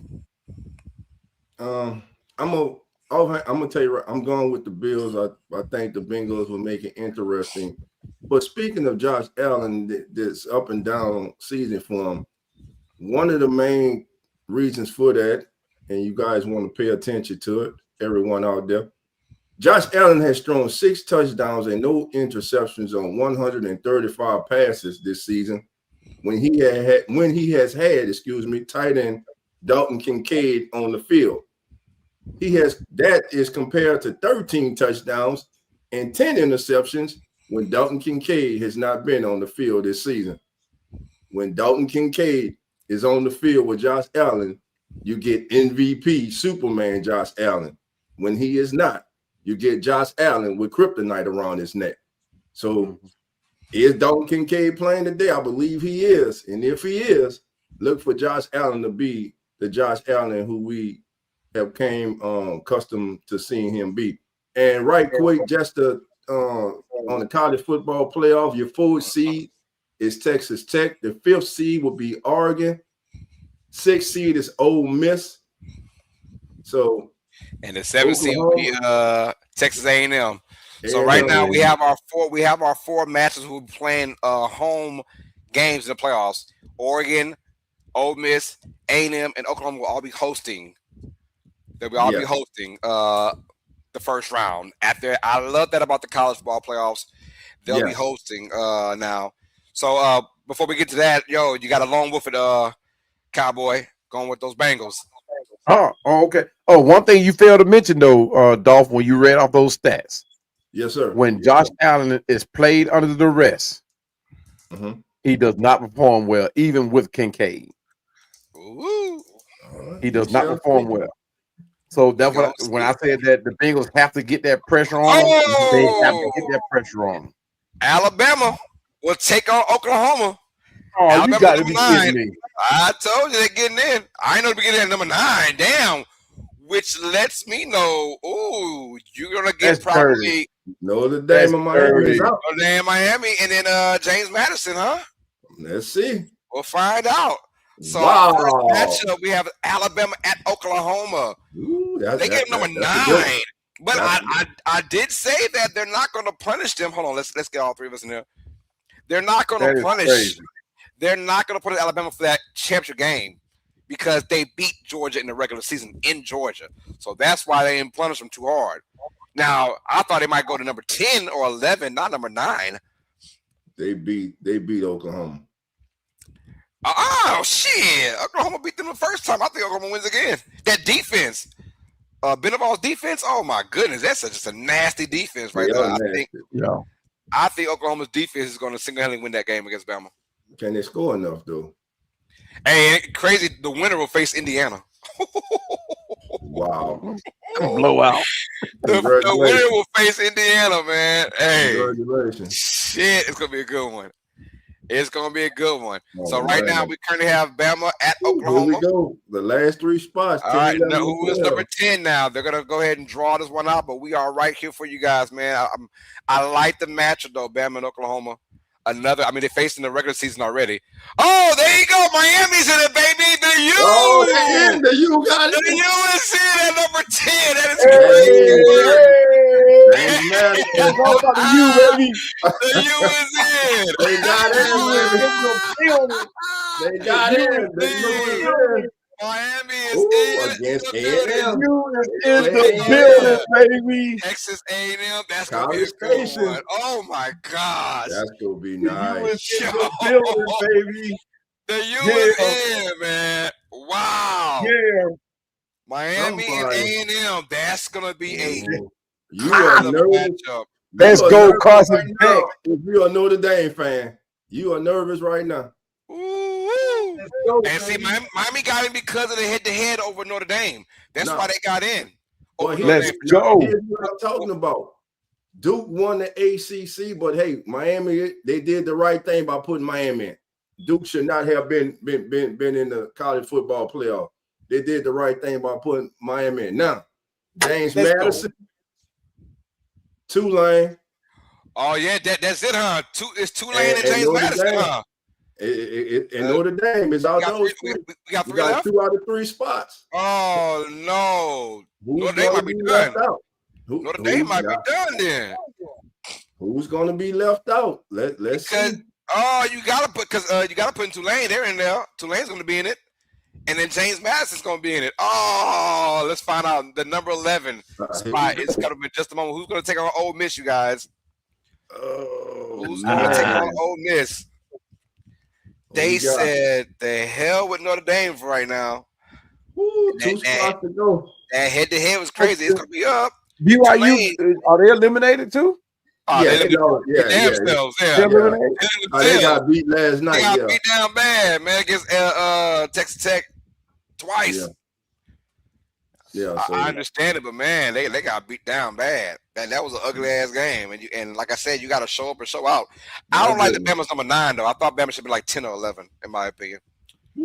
I'm gonna tell you right. I'm going with the Bills. I think the Bengals will make it interesting. But speaking of Josh Allen, this up and down season for him, one of the main reasons for that, and you guys want to pay attention to it, everyone out there. Josh Allen has thrown 6 touchdowns and no interceptions on 135 passes this season. When he has had, tight end Dalton Kincaid on the field. That is compared to 13 touchdowns and 10 interceptions when Dalton Kincaid has not been on the field this season. When Dalton Kincaid is on the field with Josh Allen, you get MVP Superman Josh Allen. When he is not, you get Josh Allen with kryptonite around his neck. So is Dalton Kincaid playing today? I believe he is. And if he is, look for Josh Allen to be the Josh Allen who we have came accustomed to seeing him be. And right quick, just on the college football playoff, your 4th seed is Texas Tech. The 5th seed will be Oregon. 6th seed is Ole Miss. So, and the 7th seed will be Texas A&M. So right now we have our 4 matches who are playing home games in the playoffs. Oregon, Ole Miss, A&M, and Oklahoma will all be hosting. They'll all be hosting the first round. I love that about the college ball playoffs. They'll be hosting now. So before we get to that, you got a long wolf at Cowboy. Going with those Bengals. Oh, okay. Oh, one thing you failed to mention though, Dolph, when you read off those stats. Yes, sir. When Josh Allen is played under the duress, he does not perform well, even with Kincaid. Ooh. He does not perform well. So that's what when I said that the Bengals have to get that pressure on them, they have to get that pressure on them. Alabama will take on Oklahoma. Oh, Alabama you got to number be 9. kidding me. I told you they're getting in. I know they're getting in number 9. Damn. Which lets me know, ooh, you're gonna get probably Notre Dame and Miami is out. Notre Dame, Miami, and then James Madison, huh? Let's see. We'll find out. So wow. Our first matchup, we have Alabama at Oklahoma. Ooh, they get number 9. But I did say that they're not going to punish them. Hold on, let's get all three of us in there. They're not going to punish. They're not going to punish Alabama for that championship game because they beat Georgia in the regular season in Georgia. So that's why they didn't punish them too hard. Now, I thought they might go to number 10 or 11, not number 9. They beat Oklahoma. Oh, shit. Oklahoma beat them the first time. I think Oklahoma wins again. That defense. Beneval's defense, oh, my goodness. That's just a nasty defense right there. I think Oklahoma's defense is going to single-handedly win that game against Bama. Can they score enough, though? Hey, crazy. The winner will face Indiana. Wow. Blowout. The winner will face Indiana, man. Hey. Congratulations. Shit, it's going to be a good one. It's going to be a good one. So right now, we currently have Bama at Oklahoma. Here we go. The last 3 spots. All right, who is number 10 now? They're going to go ahead and draw this one out, but we are right here for you guys, man. I like the matchup, though, Bama and Oklahoma. They faced in the regular season already. Oh, there you go. Miami's in it, baby. The U. Oh, they're in. The U got it. The U is in at number 10. That is crazy. It's all about the U, baby. The U is in. They got in. They got in. Miami is in against A&M. U is in the building, baby. Texas A&M. That's gonna be a good one. Oh my gosh, that's gonna be nice. U is in the building, baby. The U is in, man. Wow. Yeah. Miami and A&M. That's gonna be a matchup. Let's go, Carson Beck. If you're a Notre Dame fan, you are nervous right now. And see, Miami got in because of the head-to-head over Notre Dame. That's why they got in. Let's go. Here's what I'm talking about. Duke won the ACC, but hey, Miami, they did the right thing by putting Miami in. Duke should not have been in the college football playoff. They did the right thing by putting Miami in. Now, James Madison, Tulane. Oh yeah, that's it, huh? It's Tulane and James Madison, huh? And Notre Dame is out those. We got 2 out of 3 spots. Oh no, Notre Dame might be done. Notre Dame might be done then. Who's going to be left out? Let's see. Oh, you gotta put in Tulane. They're in there. Tulane's going to be in it, and then James Madison's going to be in it. Oh, let's find out the number 11 spot. It's going to be just a moment. Who's going to take on Ole Miss, you guys? Who's going to take on Ole Miss? They said the hell with Notre Dame for right now. Ooh, 2 spots to go. That head-to-head was crazy. It's going to be up. BYU, are they eliminated too? Oh, they got beat last night. They got beat down bad, man, against Texas Tech twice. Yeah, so I understand it, but man, they got beat down bad. That was an ugly ass game, and like I said, you got to show up and show out. I don't like the Bama's number 9 though. I thought Bama should be like 10 or 11, in my opinion,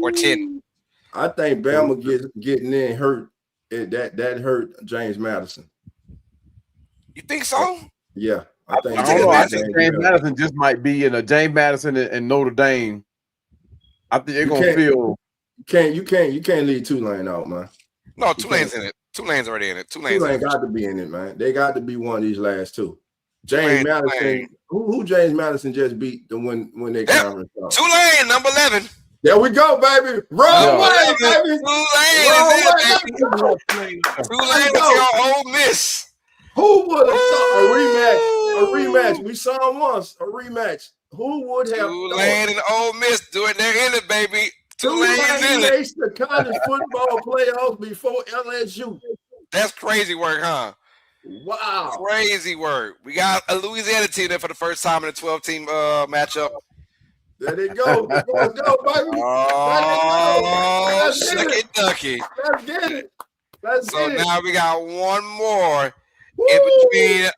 or 10. I think Bama getting in hurt. That hurt James Madison. You think so? Yeah, I think. I think James Madison just might be in a James Madison and Notre Dame. I think they're gonna feel. You can't leave Tulane out, man. No, Tulane's in it. Tulane's already in it. Tulane got to be in it, man. They got to be one of these last 2. James Madison. Who James Madison just beat when they conference out? Tulane, number 11. There we go, baby. Wrong way, baby. Tulane is your Ole Miss. Who would have thought a rematch? We saw them once. A rematch. Who would have Tulane and Ole Miss do it? They're in it, baby. Tulane's in it. Makes the college football playoffs before LSU. That's crazy work, huh? Wow. Crazy work. We got a Louisiana team there for the first time in a 12-team matchup. There they go. Let's go, baby. Oh, Let's get it. ducky. Let's get it. So now we got one more in between.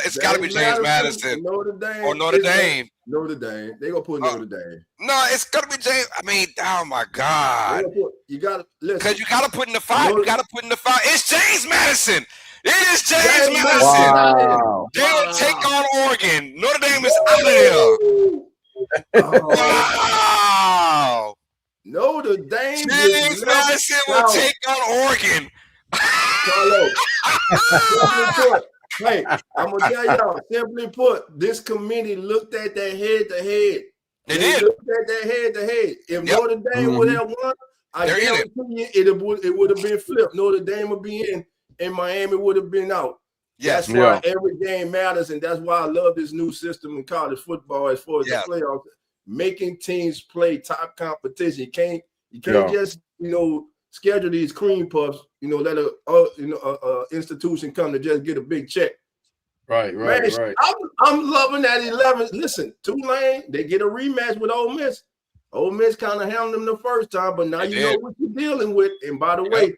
It's got to be James Madison Notre Dame. or Notre Dame. Notre Dame. They gonna put Notre Dame. No, it's gonna be James. I mean, oh my God. You gotta listen. Because you gotta put in the five. You gotta put in the five. It's James Madison. It is James Madison. Wow. They will take on Oregon. Notre Dame is out of there. Wow. Notre Dame. James Madison will take on Oregon. Hey, I'm gonna tell y'all, simply put, this committee looked at that head to head. They did. Looked at that head to head. If Notre Dame would have won, I guarantee you it would have been flipped. Notre Dame would be in, and Miami would have been out. Yes. That's why every game matters, and that's why I love this new system in college football as far as the playoffs, making teams play top competition. You can't just schedule these cream puffs. Let a institution come to just get a big check. Right. I'm loving that 11. Listen, Tulane, they get a rematch with Ole Miss. Ole Miss kind of handled them the first time, but now you know what you're dealing with. And by the way,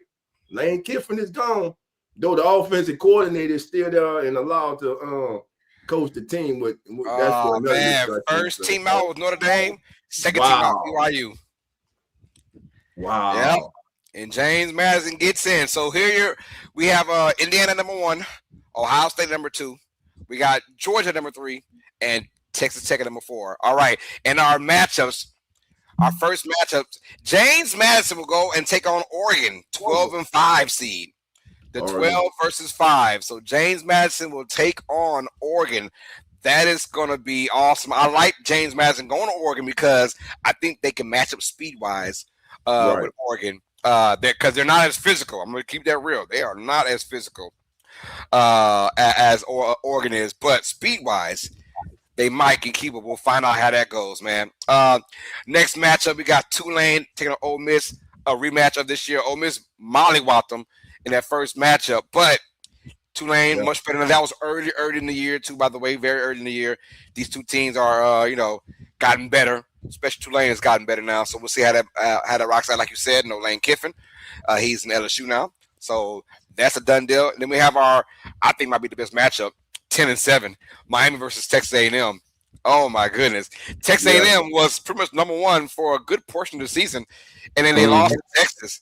Lane Kiffin is gone, though the offensive coordinator is still there and allowed to coach the team. Oh, man. First team out with Notre Dame, second team out BYU. Wow. Yep. And James Madison gets in. So here we have Indiana #1, Ohio State #2. We got Georgia #3, and Texas Tech at #4. All right. And our matchups, our first matchups, James Madison will go and take on Oregon, 12-5 seed. The 12 versus 5. So James Madison will take on Oregon. That is going to be awesome. I like James Madison going to Oregon because I think they can match up speed-wise with Oregon. Because they're not as physical. I'm going to keep that real. They are not as physical as Oregon is, but speed-wise, they might can keep it. We'll find out how that goes, man. Next matchup, we got Tulane taking on Ole Miss, a rematch of this year. Ole Miss mollywopped them in that first matchup, but Tulane much better than that. Was early in the year, too, by the way, very early in the year. These two teams are, gotten better. Especially Tulane has gotten better now, so we'll see how that rocks out. Like you said, no Lane Kiffin, he's in LSU now, so that's a done deal. And then we have I think might be the best matchup, 10-7, Miami versus Texas A&M. Oh my goodness, Texas A&M was pretty much #1 for a good portion of the season, and then they lost to Texas.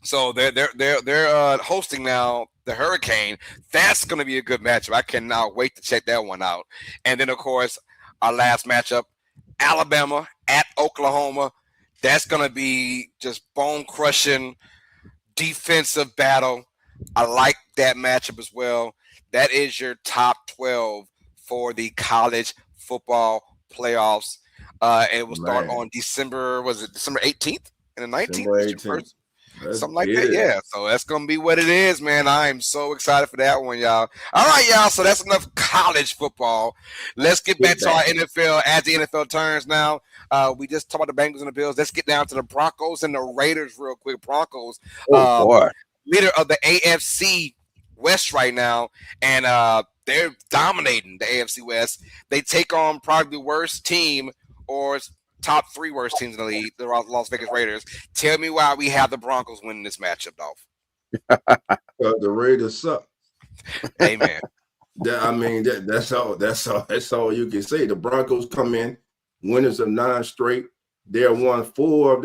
So they're hosting now the Hurricane. That's going to be a good matchup. I cannot wait to check that one out. And then of course, our last matchup, Alabama at Oklahoma. That's going to be just bone-crushing defensive battle. I like that matchup as well. That is your top 12 for the college football playoffs. It will start on December 18th and the 19th? Something like that, yeah. So that's going to be what it is, man. I am so excited for that one, y'all. All right, y'all. So that's enough college football. Let's get back to our NFL as the NFL turns now. We just talked about the Bengals and the Bills. Let's get down to the Broncos and the Raiders real quick. Broncos, leader of the AFC West right now, and they're dominating the AFC West. They take on probably the worst team or top 3 worst teams in the league, the Las Vegas Raiders. Tell me why we have the Broncos winning this matchup, Dolph. The Raiders suck. Amen. That's all you can say. The Broncos come in winners of 9 straight. They have won 4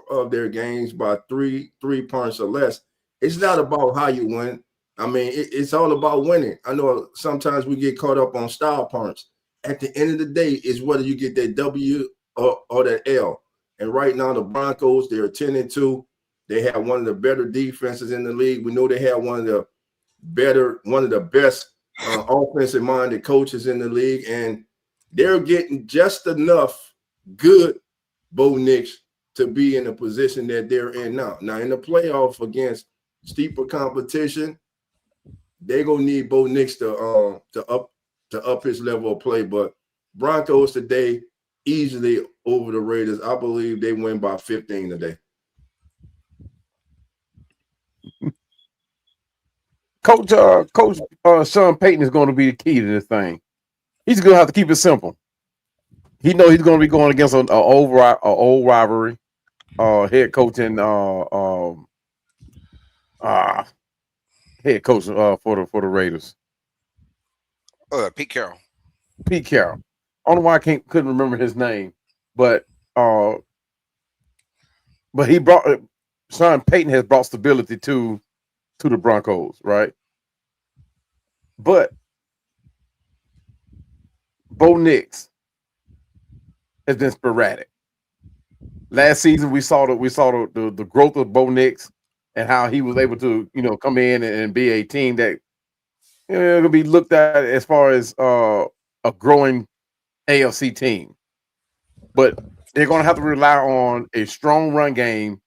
of their games by 3 points or less. It's not about how you win. It's all about winning. I know sometimes we get caught up on style points. At the end of the day, it's whether you get that W or that L. And right now, the Broncos, they're 10-2. They have one of the better defenses in the league. We know they have one of the best offensive-minded coaches in the league, and they're getting just enough good Bo Nix to be in the position that they're in now. Now, in the playoff against steeper competition, they're gonna need Bo Nix to up his level of play. But Broncos today easily over the Raiders. I believe they win by 15 today. Coach Sean Payton is going to be the key to this thing. He's going to have to keep it simple. He knows he's going to be going against an old rivalry. Head coach and head coach for the Raiders. Pete Carroll. Pete Carroll. I don't know why I couldn't remember his name, but he brought Sean Payton has brought stability to the Broncos, right? But Bo Nix has been sporadic. Last season, we saw the growth of Bo Nix and how he was able to come in and be a team that going to be looked at as far as a growing AFC team. But they're going to have to rely on a strong run game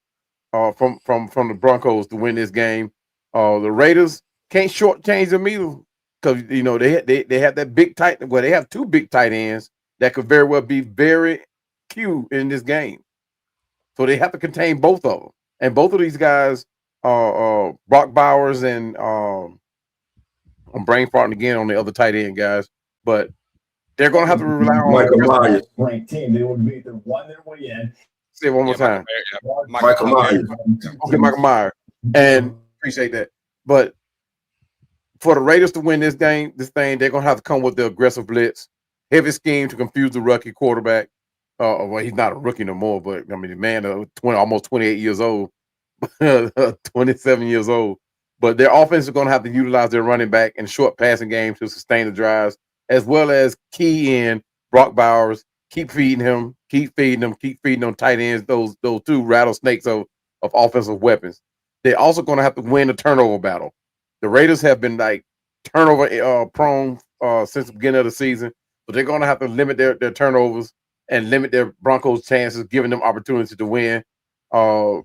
from the Broncos to win this game. The Raiders can't shortchange them either because they have that big tight. Well, they have two big tight ends that could very well be very key in this game. So they have to contain both of them, and both of these guys, Brock Bowers and I'm brain farting again on the other tight end guys, but they're going to have to rely on Michael Myers. Ranked team, they would be the one their way in. Say it one more time. Michael Myers. Okay, Michael Myers, and appreciate that. But for the Raiders to win this thing, they're going to have to come with the aggressive blitz, heavy scheme to confuse the rookie quarterback. Well, he's not a rookie no more, but I mean, the man, almost 28 years old, 27 years old. But their offense is going to have to utilize their running back and short passing game to sustain the drives, as well as key in Brock Bowers. Keep feeding them tight ends, those two rattlesnakes of offensive weapons. They're also going to have to win the turnover battle. The Raiders have been like turnover prone since the beginning of the season, but they're going to have to limit their turnovers and limit their Broncos' chances, giving them opportunity to win. The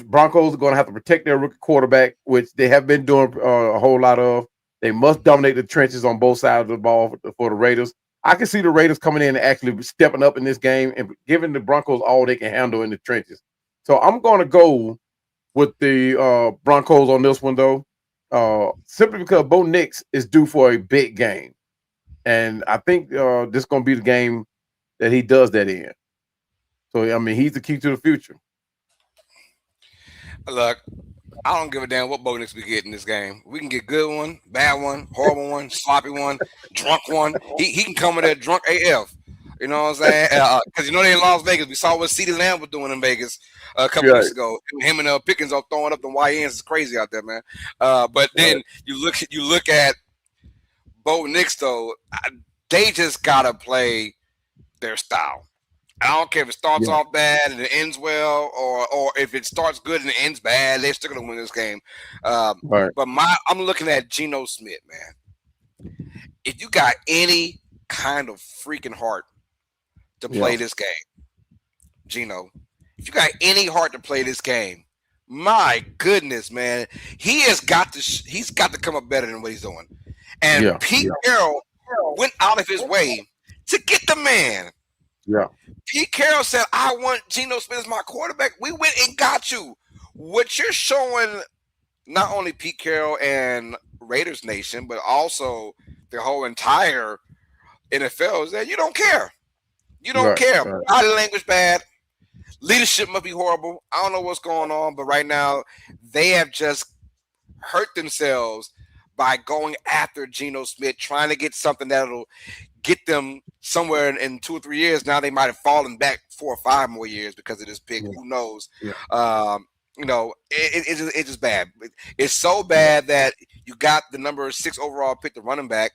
Broncos are going to have to protect their rookie quarterback, which they have been doing a whole lot of. They must dominate the trenches on both sides of the ball for the Raiders. I can see the Raiders coming in and actually stepping up in this game and giving the Broncos all they can handle in the trenches. So I'm going to go with the Broncos on this one, though, simply because Bo Nix is due for a big game. And I think this is going to be the game that he does that in. So, I mean, he's the key to the future. Look, I don't give a damn what Bo Nix we get in this game. We can get good one, bad one, horrible one, sloppy one, drunk one. He can come in there drunk AF. You know what I'm saying? Because they're in Las Vegas. We saw what CeeDee Lamb was doing in Vegas a couple weeks ago. Him and Pickens are throwing up the YNs. It's crazy out there, man. But then you look at Bo Nix, though. They just gotta play their style. I don't care if it starts off bad and it ends well, or if it starts good and it ends bad. They're still gonna win this game. But I'm looking at Geno Smith, man. If you got any kind of freaking heart to play this game, Geno, if you got any heart to play this game, my goodness, man, he's got to come up better than what he's doing. And Pete Carroll went out of his way to get the man. Yeah. Pete Carroll said, I want Geno Smith as my quarterback. We went and got you. What you're showing, not only Pete Carroll and Raiders Nation, but also the whole entire NFL, is that you don't care. You don't care. Right. Body language bad. Leadership must be horrible. I don't know what's going on, but right now they have just hurt themselves by going after Geno Smith, trying to get something that'll get them somewhere in 2 or 3 years. Now they might have fallen back 4 or 5 more years because of this pick. Who knows? Yeah. It's just bad. It's so bad that you got the number 6 overall pick, the running back,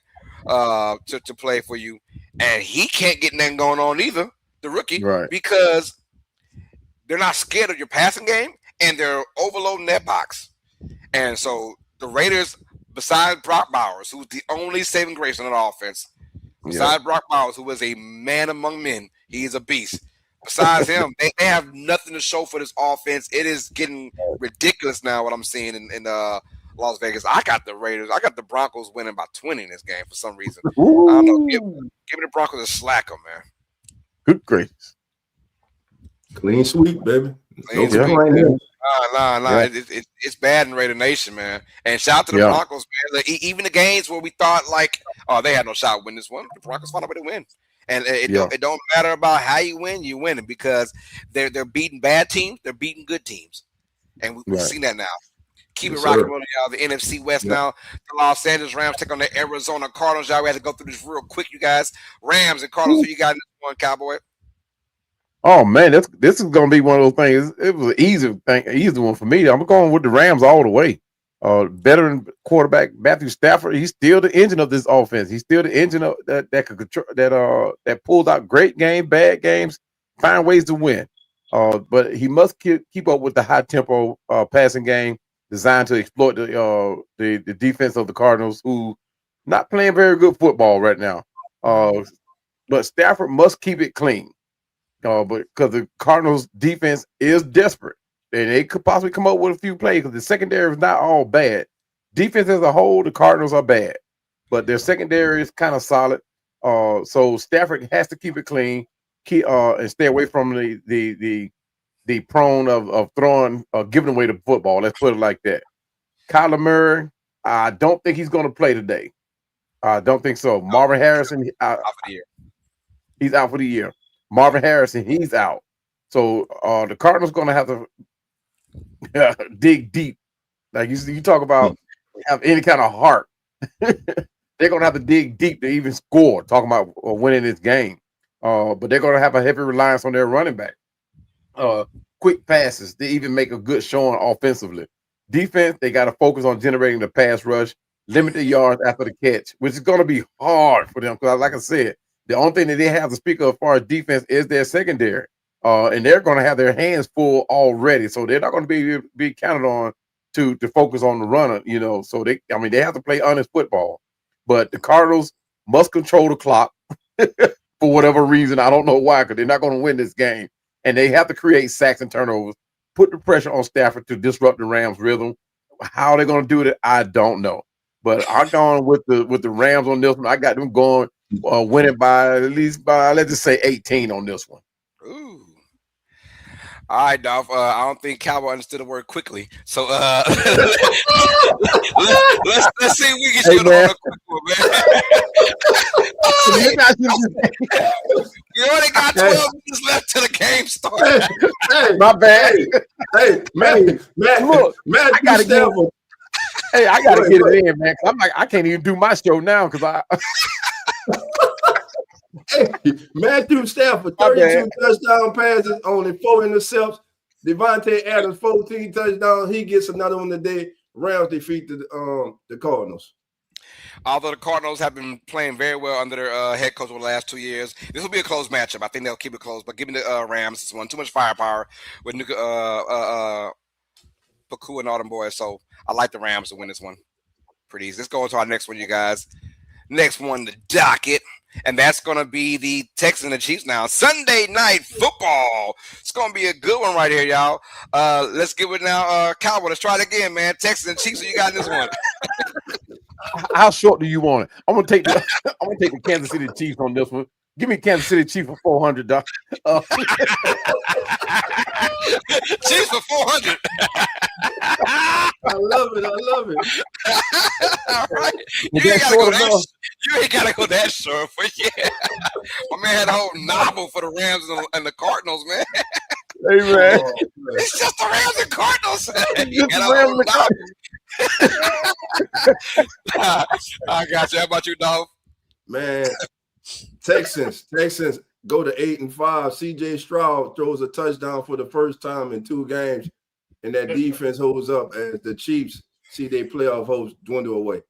to play for you, and he can't get nothing going on either, the rookie, because they're not scared of your passing game and they're overloading that box. And so the Raiders, besides Brock Bowers, who's the only saving grace on that offense, besides Brock Bowers, who is a man among men, he is a beast. Besides him, they have nothing to show for this offense. It is getting ridiculous now what I'm seeing in Las Vegas. I got the Raiders. I got the Broncos winning by 20 in this game for some reason. I don't know. Give me the Broncos a slacker, man. Good gracious. Clean sweep, baby. Clean No sweep. complaining. Nah. Yeah. It's bad in Raider Nation, man. And shout out to the Yeah. Broncos, man. Like, even the games where we thought like, oh, they had no shot to win this one, the Broncos found a way to win. And Yeah. it don't matter about how you win it because they're beating bad teams, they're beating good teams, and we've Right. seen that now. Keep Yes, it rocking, sir. rolling, y'all. The NFC West Yep. now. The Los Angeles Rams take on the Arizona Cardinals. Y'all, we had to go through this real quick, you guys. Rams and Cardinals. Who you got in this one, Cowboy? Oh man, this is gonna be one of those things. It was an easy one for me. I'm going with the Rams all the way. Veteran quarterback Matthew Stafford, he's still the engine of this offense. He's still the engine of that could control that pulls out great games, bad games, find ways to win. But he must keep up with the high tempo passing game designed to exploit the defense of the Cardinals, who not playing very good football right now. But Stafford must keep it clean. But because the Cardinals defense is desperate, and they could possibly come up with a few plays because the secondary is not all bad. Defense as a whole, the Cardinals are bad, but their secondary is kind of solid. So Stafford has to keep it clean, and stay away from the prone of throwing, giving away the football. Let's put it like that. Kyler Murray, I don't think he's going to play today. I don't think so. Marvin Harrison, Off of the year. he's out for the year. Marvin Harrison, he's out. So the Cardinals going to have to dig deep. Like you talk about have any kind of heart. They're going to have to dig deep to even score, talking about winning this game. But they're going to have a heavy reliance on their running back. Quick passes to even make a good showing offensively. Defense, they got to focus on generating the pass rush, limit the yards after the catch, which is going to be hard for them. Because like I said, the only thing that they have to speak of as far as defense is their secondary. And they're going to have their hands full already. So they're not going to be counted on to focus on the runner, So they have to play honest football. But the Cardinals must control the clock for whatever reason. I don't know why, because they're not going to win this game. And they have to create sacks and turnovers, put the pressure on Stafford to disrupt the Rams' rhythm. How they're going to do it, I don't know. But I'm going with the Rams on this one. I got them going winning by at least let's just say 18 on this one. Ooh. All right, Dolph. I don't think Cowboy understood the word quickly. So let's see if we can get you on a quick one, man. You only got 12 minutes left till the game starts. Hey, my bad. Hey, man, look, I gotta get it. Hey, I gotta get it in, man. I'm like, I can't even do my show now because I. Hey, Matthew Stafford, 32 touchdown passes, only 4 intercepts. Devontae Adams, 14 touchdowns. He gets another one today. Rams defeat the Cardinals. Although the Cardinals have been playing very well under their head coach over the last 2 years, this will be a close matchup. I think they'll keep it close. But give me the Rams. This one too much firepower with Paku and all them boys. So I like the Rams to win this one. Pretty easy. Let's go on to our next one, you guys. Next one, the docket. And that's going to be the Texans and the Chiefs now. Sunday night football. It's going to be a good one right here, y'all. Let's give it now. Cowboy, let's try it again, man. Texans and Chiefs, so you got this one. How short do you want it? I'm gonna take the Kansas City Chiefs on this one. Give me Kansas City Chiefs for $400. Chiefs for 400. I love it. All right. You ain't gotta go that short, but yeah. My man had a whole novel for the Rams and the Cardinals, man. Hey man, it's just the Rams and Cardinals. I got you. How about you, Dolph? Man, Texans go to 8-5. CJ Stroud throws a touchdown for the first time in 2 games, and that defense holds up as the Chiefs see their playoff hopes dwindle away.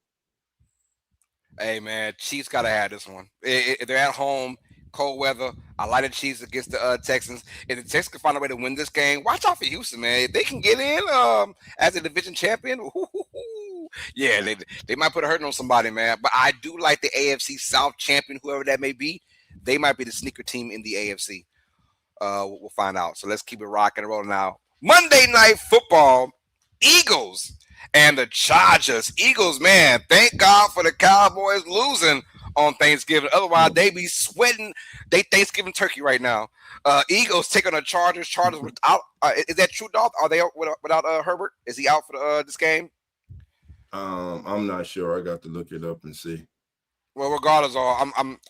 Hey man, Chiefs gotta have this one. They're at home, cold weather. I like the Chiefs against the Texans. If the Texans can find a way to win this game, watch out for Houston, man. If they can get in as a division champion, yeah, they might put a hurt on somebody, man. But I do like the AFC South champion, whoever that may be. They might be the sneaker team in the AFC. We'll find out. So let's keep it rocking and rolling now. Monday Night Football, Eagles and the Chargers. Eagles, man, thank God for the Cowboys losing on Thanksgiving. Otherwise, they be sweating they Thanksgiving turkey right now. Eagles take on the Chargers. Chargers without. Is that true, Dolph? Are they out without Herbert? Is he out for this game? I'm not sure. I got to look it up and see. Well, regardless,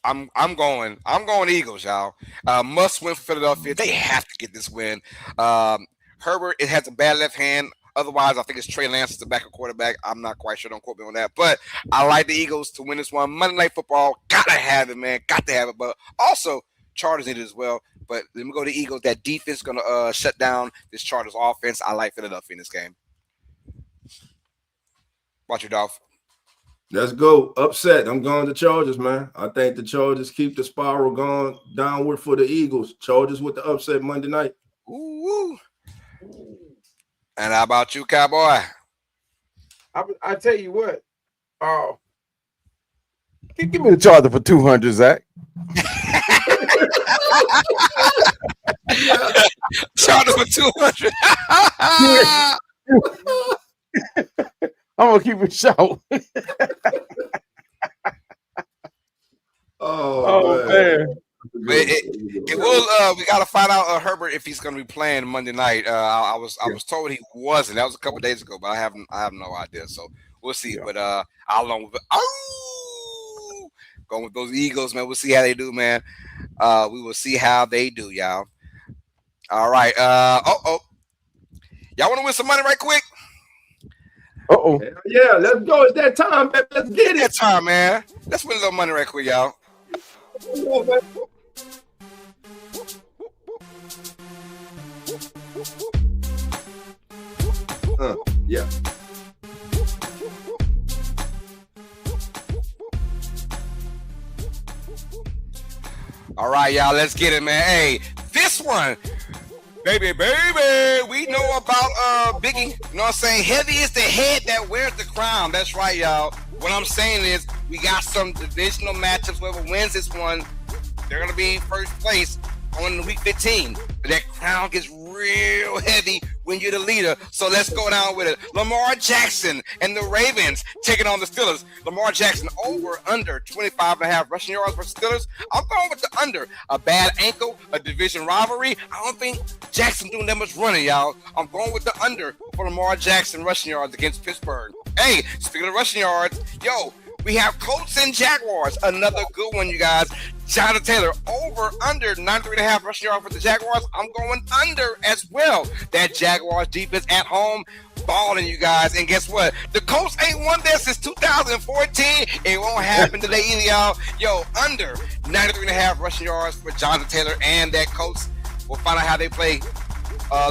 I'm going Eagles, y'all. Must win for Philadelphia. They have to get this win. Herbert, it has a bad left hand. Otherwise, I think it's Trey Lance as the backup quarterback. I'm not quite sure. Don't quote me on that. But I like the Eagles to win this one. Monday Night Football, gotta have it, man. Got to have it. But also, Chargers need it as well. But let me go to the Eagles. That defense is gonna shut down this Chargers offense. I like Philadelphia in this game. Watch your Dolph. Let's go. Upset. I'm going to Chargers, man. I think the Chargers keep the spiral going downward for the Eagles. Chargers with the upset Monday night. Ooh. And how about you, Cowboy? I tell you what. Give me the Charger for 200, Zach. Chargers for 200. I'm gonna keep it short. Oh man. It will. We got to find out Herbert if he's going to be playing Monday night. I was told he wasn't. That was a couple days ago, but I have no idea. So we'll see. Yeah. But I'll along with going with those Eagles, man. We'll see how they do, man. We will see how they do, y'all. All right. Y'all want to win some money right quick? Yeah, let's go. It's that time, man. Let's get it. That time, man. Let's win a little money right quick, y'all. Yeah. All right, y'all. Let's get it, man. Hey, this one. Baby, we know about Biggie. You know what I'm saying? Heavy is the head that wears the crown. That's right, y'all. What I'm saying is we got some divisional matchups. Whoever wins this one, they're going to be first place on week 15. But that crown gets real heavy when you're the leader. So let's go down with it. Lamar Jackson and the Ravens taking on the Steelers. Lamar Jackson over under 25.5 rushing yards for Steelers. I'm going with the under. A bad ankle, a division rivalry. I don't think Jackson doing that much running, y'all. I'm going with the under for Lamar Jackson rushing yards against Pittsburgh. Hey, speaking of rushing yards, we have Colts and Jaguars. Another good one, you guys. Jonathan Taylor over under 93.5 rushing yards for the Jaguars. I'm going under as well. That Jaguars defense at home balling, you guys. And guess what? The Colts ain't won there since 2014. It won't happen today either, y'all. Under 93.5 rushing yards for Jonathan Taylor and that Colts. We'll find out how they play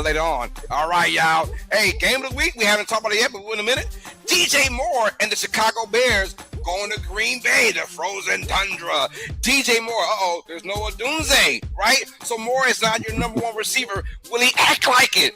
later on. All right, y'all. Hey, game of the week. We haven't talked about it yet, but we're in a minute. DJ Moore and the Chicago Bears going to Green Bay, the frozen tundra. DJ Moore, there's no Odunze, right? So Moore is not your number one receiver. Will he act like it?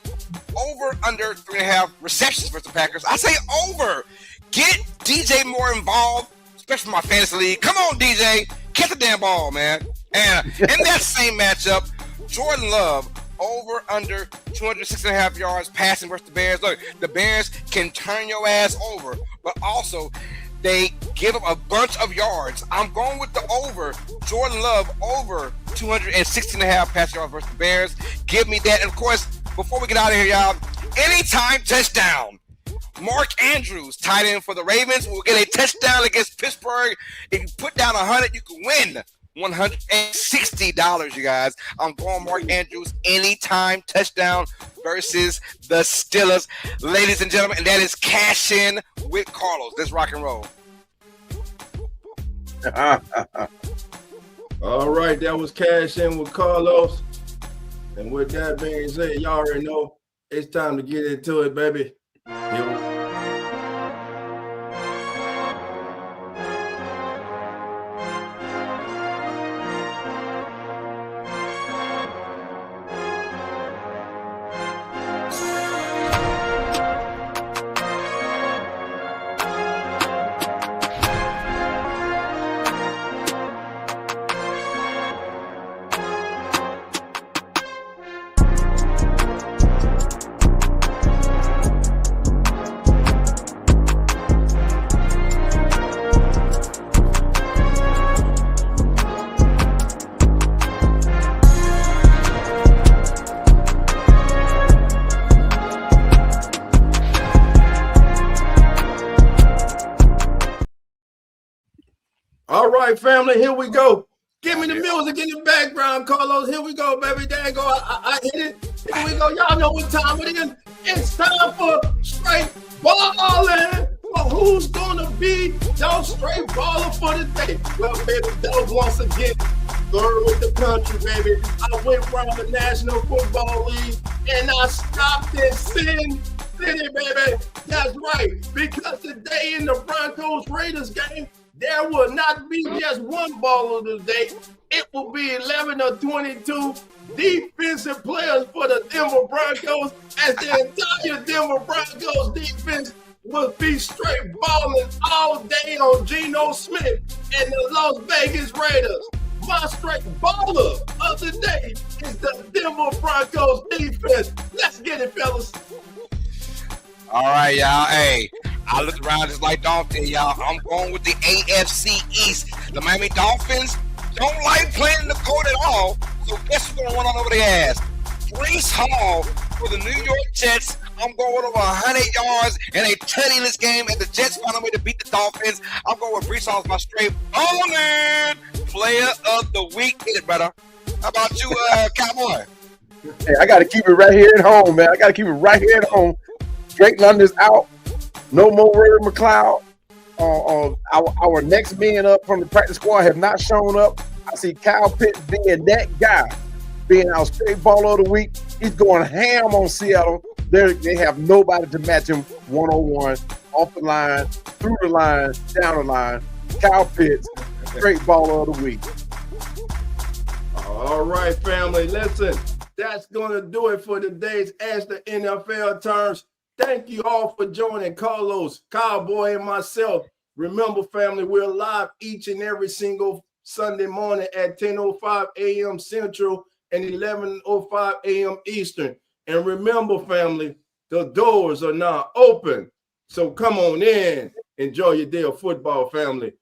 Over, under 3.5 receptions for the Packers. I say over. Get DJ Moore involved, especially my fantasy league. Come on, DJ. Catch the damn ball, man. And in that same matchup, Jordan Love, over, under 206.5 yards passing versus the Bears. Look, the Bears can turn your ass over, but also they give up a bunch of yards. I'm going with the over. Jordan Love over 216.5 pass yards versus the Bears. Give me that. And of course, before we get out of here, y'all, anytime touchdown. Mark Andrews, tight end for the Ravens, will get a touchdown against Pittsburgh. If you put down 100, you can win $160, you guys. I'm going Mark Andrews anytime touchdown versus the Steelers, ladies and gentlemen, and that is cash in with Carlos. Let's rock and roll. All right, that was cash in with Carlos. And with that being said, y'all already know it's time to get into it, baby. family. Here we go. Give me the music in the background, Carlos. Here we go, baby. There you go. I hit it. Here we go. Y'all know what time it is. It's time for straight balling. Well, who's gonna be your straight baller for the day? Well, baby, Doug once again, third with the country, baby. I went around the National Football League and I stopped in Sin City, baby. That's right. Because today in the Broncos Raiders game, there will not be just one baller today. It will be 11 or 22 defensive players for the Denver Broncos, as the entire Denver Broncos defense will be straight balling all day on Geno Smith and the Las Vegas Raiders. My straight baller of the day is the Denver Broncos defense. Let's get it, fellas. All right, y'all. Hey, I look around just like Dolphin, y'all. I'm going with the AFC East. The Miami Dolphins don't like playing in the cold at all. So guess who's going to run all over their ass? Breece Hall for the New York Jets. I'm going with over 100 yards and a tutty in this game, and the Jets find a way to beat the Dolphins. I'm going with Breece Hall as my straight balling player of the week. Hit it, brother. How about you, Cowboy? Hey, I got to keep it right here at home, man. I got to keep it right here at home. Drake London's out. No more Ray McLeod. Our next men up from the practice squad have not shown up. I see Kyle Pitts being that guy, being our straight baller of the week. He's going ham on Seattle. They have nobody to match him one-on-one, off the line, through the line, down the line. Kyle Pitts, straight baller of the week. All right, family. Listen, that's going to do it for today's As the NFL Turns. Thank you all for joining Carlos, Cowboy, and myself. Remember, family, we're live each and every single Sunday morning at 10:05 a.m. Central and 11:05 a.m. Eastern. And remember, family, the doors are now open. So come on in. Enjoy your day of football, family.